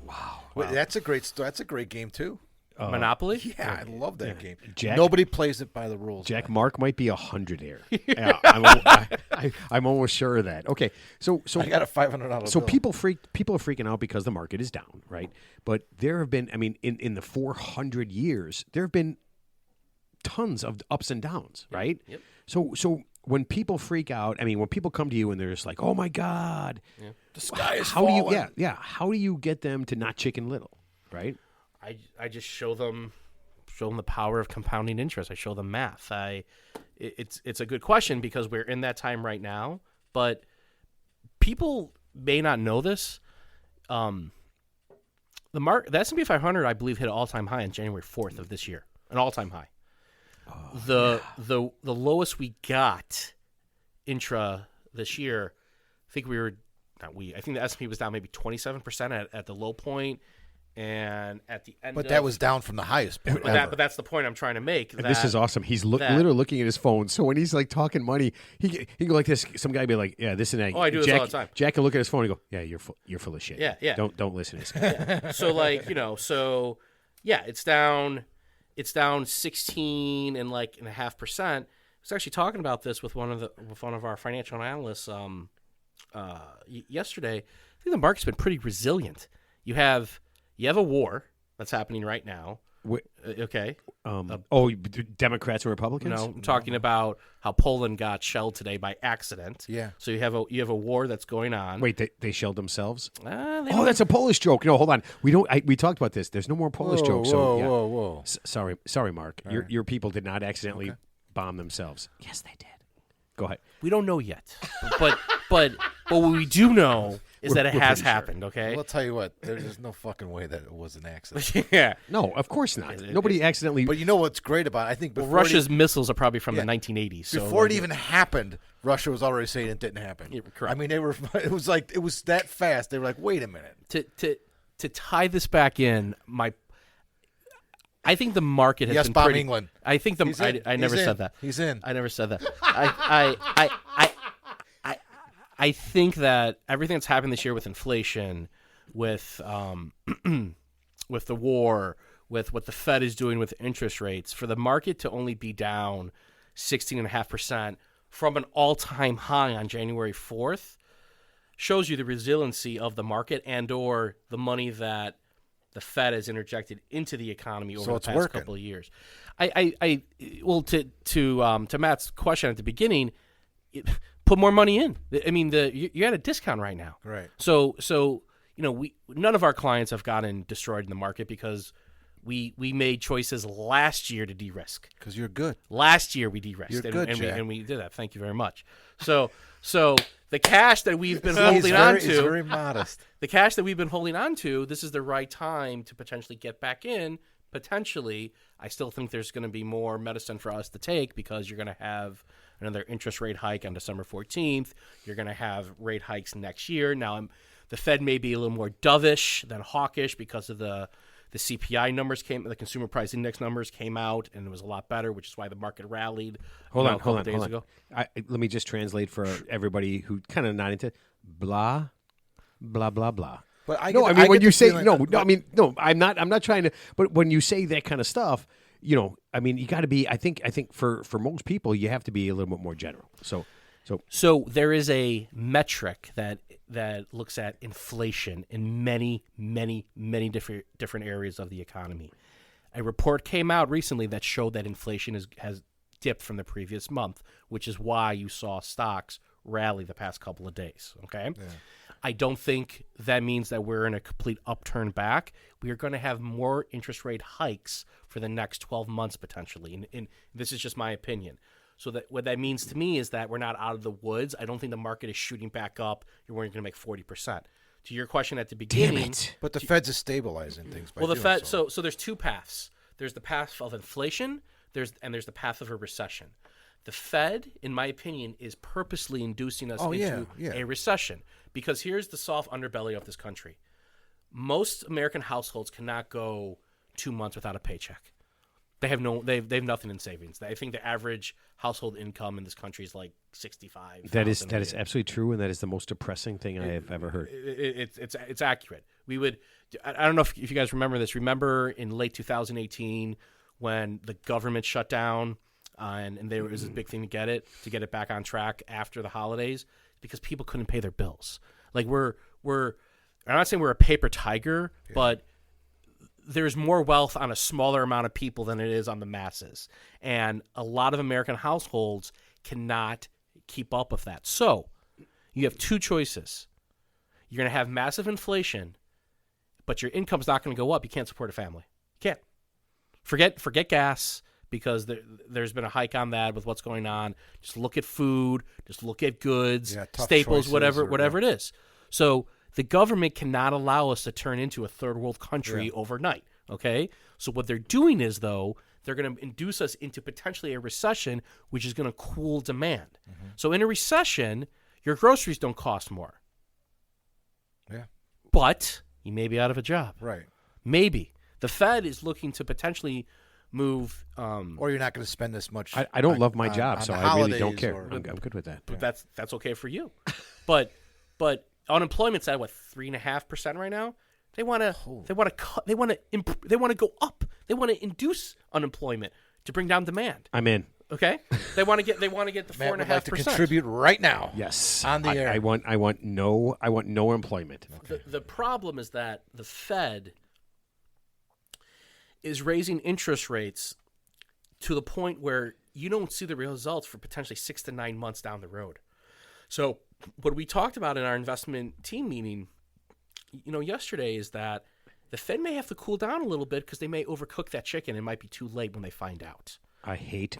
Wow. Wait, that's a great game too. Monopoly. Yeah, I love that game. Jack- Nobody plays it by the rules. Jack man. Mark might be 100 here. Yeah, I'm almost sure of that. Okay, so I got a $500. So bill. people are freaking out because the market is down, right? But there have been, I mean, in the 400 years, there have been tons of ups and downs, right? Yep. So when people freak out, I mean, when people come to you and they're just like, "Oh my God, the sky is how falling. do you, how do you get them to not Chicken Little, right?" I just show them the power of compounding interest. I show them math. It's a good question because we're in that time right now, but people may not know this. The S&P 500, I believe, hit an all-time high on January 4th of this year, an all-time high. The lowest we got intra this year, I think I think the S&P was down maybe 27% at the low point. And at the end, But that was down from the highest point. but that's the point I'm trying to make. And this is awesome. He's literally looking at his phone. So when he's like talking money, he can go like this. Some guy be like, "Yeah, this and that." Oh, I do this all the time. Jack can look at his phone and go, "Yeah, you're full of shit." Yeah. Don't listen to this guy. So it's down 16 and like 0.5%. I was actually talking about this with one of our financial analysts yesterday, I think the market's been pretty resilient. You have a war that's happening right now. Okay. Democrats and Republicans? No, I'm talking about how Poland got shelled today by accident. Yeah. So you have a war that's going on. Wait, they shelled themselves? Oh, that's a Polish joke. No, hold on. We talked about this. There's no more Polish jokes. So, yeah. Whoa. Sorry, Mark. Your people did not accidentally bomb themselves. Yes, they did. Go ahead. We don't know yet, but what we do know is that it has happened. Okay. Well, I'll tell you what. There's no fucking way that it was an accident. Yeah. No, of course not. Nobody accidentally. But you know what's great about it? I think before Russia's missiles are probably from the 1980s. So before it even happened, Russia was already saying it didn't happen. Yeah, correct. I mean, they were. It was that fast. They were like, wait a minute. To tie this back in, I think the market has Yes, been bomb pretty. England. I think I never said that. He's in. I never said that. I think that everything that's happened this year with inflation, with with the war, with what the Fed is doing with interest rates, for the market to only be down 16.5% from an all-time high on January 4th shows you the resiliency of the market and/or the money that the Fed has interjected into the economy over the past couple of years. To Matt's question at the beginning, put more money in. I mean, you're at a discount right now, Right. So none of our clients have gotten destroyed in the market because we made choices last year to de-risk. Because you're good. Last year we de-risked, You're good, and we did that. Thank you very much. So the cash that we've been holding on to, He's very modest. the cash that we've been holding on to, this is the right time to potentially get back in. Potentially, I still think there's going to be more medicine for us to take because you're going to have another interest rate hike on December 14th. You're going to have rate hikes next year. Now, the Fed may be a little more dovish than hawkish because of the CPI numbers the Consumer Price Index numbers came out, and it was a lot better, which is why the market rallied. Hold on. Ago. Let me just translate for everybody who kind of not into blah, blah, blah, blah. But I'm not trying to. But when you say that kind of stuff, you got to be. I think for most people, you have to be a little bit more general. So there is a metric that looks at inflation in many, many, many different areas of the economy. A report came out recently that showed that inflation has dipped from the previous month, which is why you saw stocks rally the past couple of days. Okay. Yeah. I don't think that means that we're in a complete upturn back. We are going to have more interest rate hikes for the next 12 months potentially, and this is just my opinion. So that what that means to me is that we're not out of the woods. I don't think the market is shooting back up. You're going to make 40%. To your question at the beginning, damn it. But the Fed's is stabilizing things. By the Fed. So There's two paths. There's the path of inflation. There's the path of a recession. The Fed, in my opinion, is purposely inducing us into a recession because here's the soft underbelly of this country. Most American households cannot go 2 months without a paycheck. They have nothing in savings. I think the average household income in this country is like $65,000. That is absolutely true, and that is the most depressing thing I have ever heard. It's accurate. We would. I don't know if you guys remember this. Remember in late 2018 when the government shut down, and there was this big thing to get it back on track after the holidays because people couldn't pay their bills. Like I'm not saying we're a paper tiger, but there's more wealth on a smaller amount of people than it is on the masses. And a lot of American households cannot keep up with that. So you have two choices. You're going to have massive inflation, but your income's not going to go up. You can't support a family. You can't. Forget gas because there's been a hike on that with what's going on. Just look at food. Just look at goods, staples, whatever it is. So the government cannot allow us to turn into a third world country overnight, okay? So what they're doing is, though, they're going to induce us into potentially a recession, which is going to cool demand. Mm-hmm. So in a recession, your groceries don't cost more. Yeah. But you may be out of a job. Right. Maybe. The Fed is looking to potentially move... or you're not going to spend this much... I don't love my job, so I really don't care. I'm good with that. But that's okay for you. But unemployment's at 3.5% right now. They want to go up. They want to induce unemployment to bring down demand. I'm in. Okay, they want to get the Matt would like to 4.5%. contribute right now. Yes, On the air. I want no employment. The problem is that the Fed is raising interest rates to the point where you don't see the results for potentially 6 to 9 months down the road. So what we talked about in our investment team meeting, yesterday, is that the Fed may have to cool down a little bit because they may overcook that chicken. It might be too late when they find out. I hate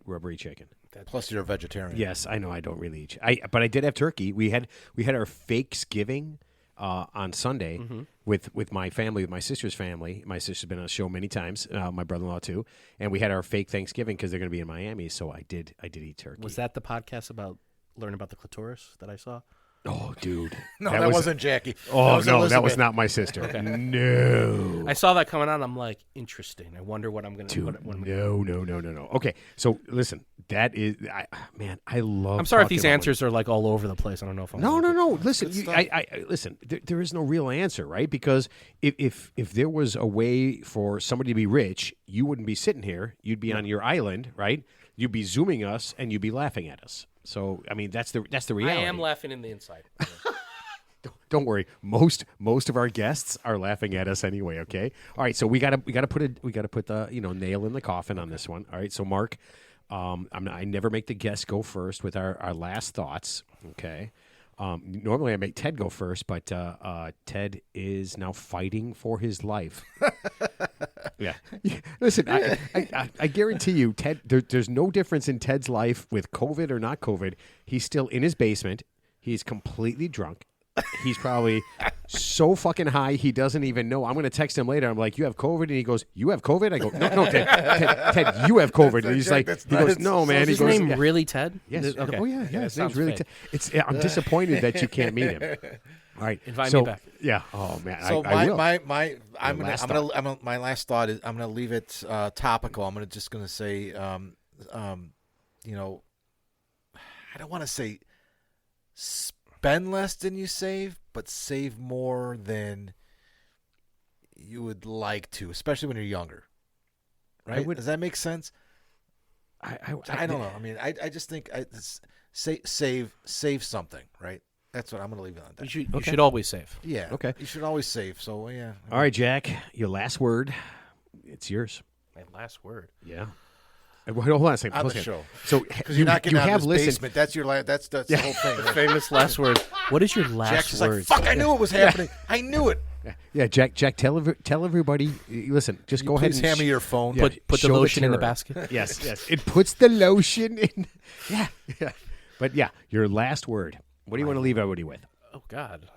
rubbery chicken. Plus, you're a vegetarian. Yes, I know. I don't really eat. But I did have turkey. We had our Fakesgiving on Sunday with my family, with my sister's family. My sister's been on the show many times. My brother-in-law too, and we had our fake Thanksgiving because they're going to be in Miami. So I did eat turkey. Was that the podcast about learning about the clitoris that I saw? Oh, dude. No, that wasn't Jackie. Oh, that no, that Elizabeth. was not my sister. No. I saw that coming out. I'm like, interesting. I wonder what I'm going to do. No. Okay, so listen, that is, I love. I'm sorry if talking these about answers are like all over the place. I don't know if I'm. No. Listen, listen. There is no real answer, right? Because if there was a way for somebody to be rich, you wouldn't be sitting here. You'd be on your island, right? You'd be Zooming us, and you'd be laughing at us. So, I mean, that's the reality. I am laughing in the inside. Don't worry. Most of our guests are laughing at us anyway. Okay. All right. So we gotta put the nail in the coffin on this one. All right. So Mark, I never make the guest go first with our last thoughts. Okay. Normally I make Ted go first, but Ted is now fighting for his life. Yeah. Listen, I guarantee you, Ted. There's no difference in Ted's life with COVID or not COVID. He's still in his basement. He's completely drunk. He's probably so fucking high he doesn't even know. I'm going to text him later. I'm like, "You have COVID?" And he goes, "You have COVID?" I go, "No, Ted, you have COVID." And he's like, "No, man." Is his name really Ted? Yes. Okay. Oh yeah. His name's sounds really fake. Ted. I'm disappointed that you can't meet him. All right, Invite me back. Yeah. Oh man. So I will. my last thought is I'm gonna leave it topical. I'm just gonna say, I don't want to say spend less than you save, but save more than you would like to, especially when you're younger. Right? Does that make sense? I don't know. I mean, I just think save something, right? That's what I'm going to leave it on that. You should always save. Yeah. Okay. You should always save. So, yeah. All right, Jack, your last word. It's yours. My last word. Yeah. Hold on a second. On the show. So Because you're not getting out of this listened. basement. That's your that's the whole thing. Right? Famous last word. What is your last Jack's just word? like, fuck, I knew it was happening. I knew it. Yeah, Jack, tell everybody. Listen, just go ahead Please and hand me your phone. Yeah. Put the show the lotion in the terror. basket. Yes. It puts the lotion in. Yeah. But yeah, your last word. What do you want to leave everybody with? Oh God.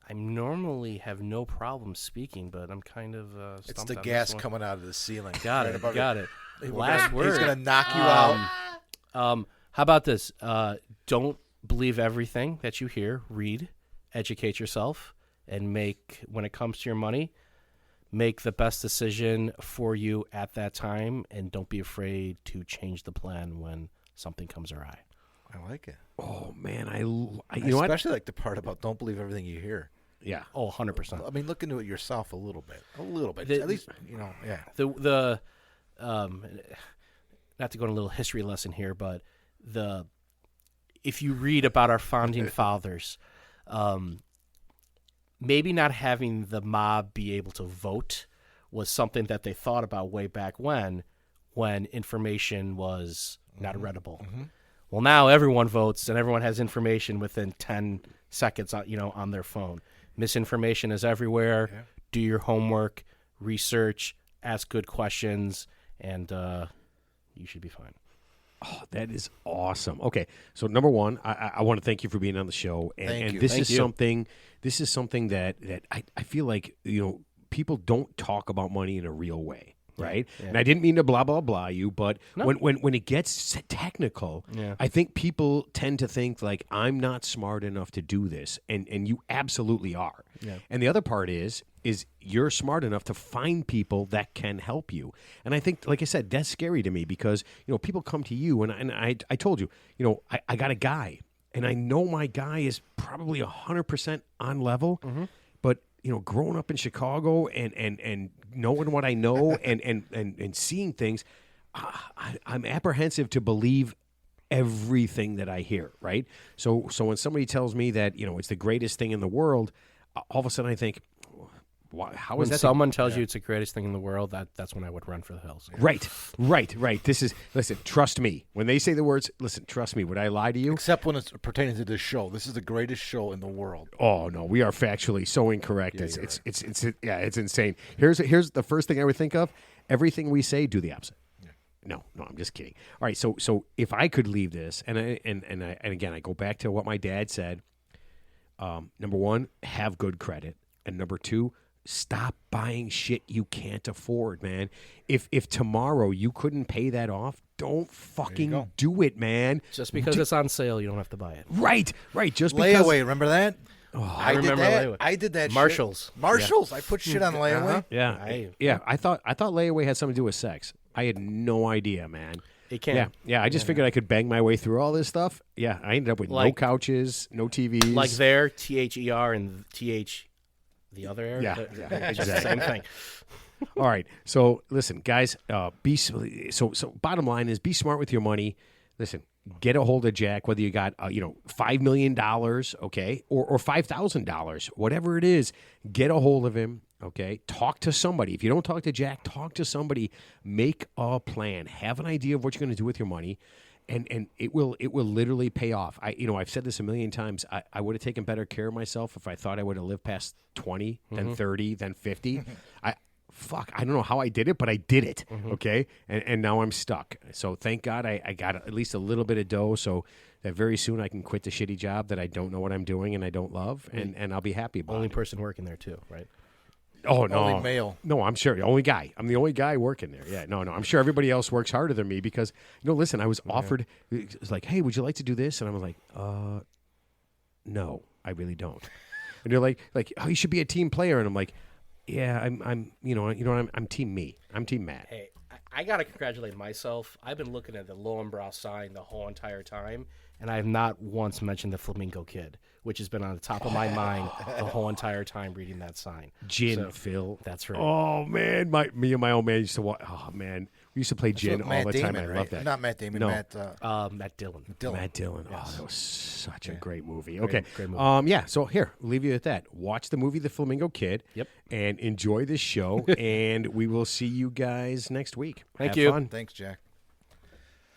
I normally have no problem speaking, but I'm kind of It's stumped the on gas this one. coming out of the ceiling. Got Right it. above Got your- it. Last word. He's going to knock you out. How about this? Don't believe everything that you hear. Read, educate yourself, and when it comes to your money, make the best decision for you at that time, and don't be afraid to change the plan when something comes awry. I like it. Oh man, you know what? Especially like the part about don't believe everything you hear. Yeah. Oh, 100%. I mean, look into it yourself a little bit. The- At least, yeah. The not to go on a little history lesson here, but if you read about our founding fathers, maybe not having the mob be able to vote was something that they thought about way back when information was not readable. Mm-hmm. Well, now everyone votes and everyone has information within 10 seconds, on their phone. Misinformation is everywhere. Yeah. Do your homework, research, ask good questions, and you should be fine. Oh, that is awesome. Okay, so number one, I want to thank you for being on the show, Thank you. this Thank is you. something. This is something that I feel like people don't talk about money in a real way, right? Yeah. And I didn't mean to blah blah blah you, but No. when it gets technical, Yeah. I think people tend to think like I'm not smart enough to do this, and you absolutely are. Yeah. And the other part is you're smart enough to find people that can help you. And I think, like I said, that's scary to me because, people come to you and I told you, I got a guy and I know my guy is probably 100% on level, but growing up in Chicago and knowing what I know and seeing things, I'm apprehensive to believe everything that I hear, right? So when somebody tells me that, it's the greatest thing in the world, all of a sudden I think, how is when that? Someone tells you it's the greatest thing in the world, that's when I would run for the hills. Right. Listen, trust me. When they say the words, listen, trust me, would I lie to you? Except when it's pertaining to this show. This is the greatest show in the world. Oh no, we are factually so incorrect. Yeah, It's insane. Here's the first thing I would think of. Everything we say, do the opposite. No, I'm just kidding. All right, so if I could leave this, and again, I go back to what my dad said. Number one, have good credit, and number two, stop buying shit you can't afford, man. If tomorrow you couldn't pay that off, don't fucking do it, man. Just because it's on sale, you don't have to buy it. Right. Just layaway, because. remember that? Oh, I remember that. layaway. I did that. Marshalls. Shit. Marshalls. Yeah. I put shit on layaway. Yeah. I thought layaway had something to do with sex. I had no idea, man. It can. Yeah. I just figured I could bang my way through all this stuff. Yeah. I ended up with no couches, no TVs. Like there, THER and TH, the other air. Yeah. It's just the same thing. All right. So listen, guys. So bottom line is, be smart with your money. Listen, get a hold of Jack. Whether you got $5 million, okay, or $5,000, whatever it is, get a hold of him. Okay, talk to somebody. If you don't talk to Jack, talk to somebody. Make a plan. Have an idea of what you're going to do with your money, and it will literally pay off. I've said this a million times. I would have taken better care of myself if I thought I would have lived past 20, then 30, then 50. I don't know how I did it, but I did it. Okay, and now I'm stuck. So thank God I got at least a little bit of dough, so that very soon I can quit the shitty job that I don't know what I'm doing and I don't love, and I'll be happy about it. Only person working there too, right? Oh, no. Only male. No, I'm sure. The only guy. I'm the only guy working there. Yeah, no. I'm sure everybody else works harder than me because, listen, I was offered, it's like, hey, would you like to do this? And I was like, no, I really don't. And they're like, oh, you should be a team player. And I'm like, yeah, I'm team me. I'm team Matt. Hey, I got to congratulate myself. I've been looking at the Lowenbrow sign the whole entire time, and I have not once mentioned the Flamingo Kid, which has been on the top of my mind the whole entire time reading that sign. Phil. That's right. Oh, man. Me and my old man used to watch. Oh, man. We used to play gin all the time. I love that. Not Matt Damon. No. Matt Dillon. Matt Dillon. Yes. Oh, that was such a great movie. Okay. Great movie. Yeah. So here, we'll leave you at that. Watch the movie The Flamingo Kid. Yep. And enjoy this show. And we will see you guys next week. Thank Have you. fun. Thanks, Jack.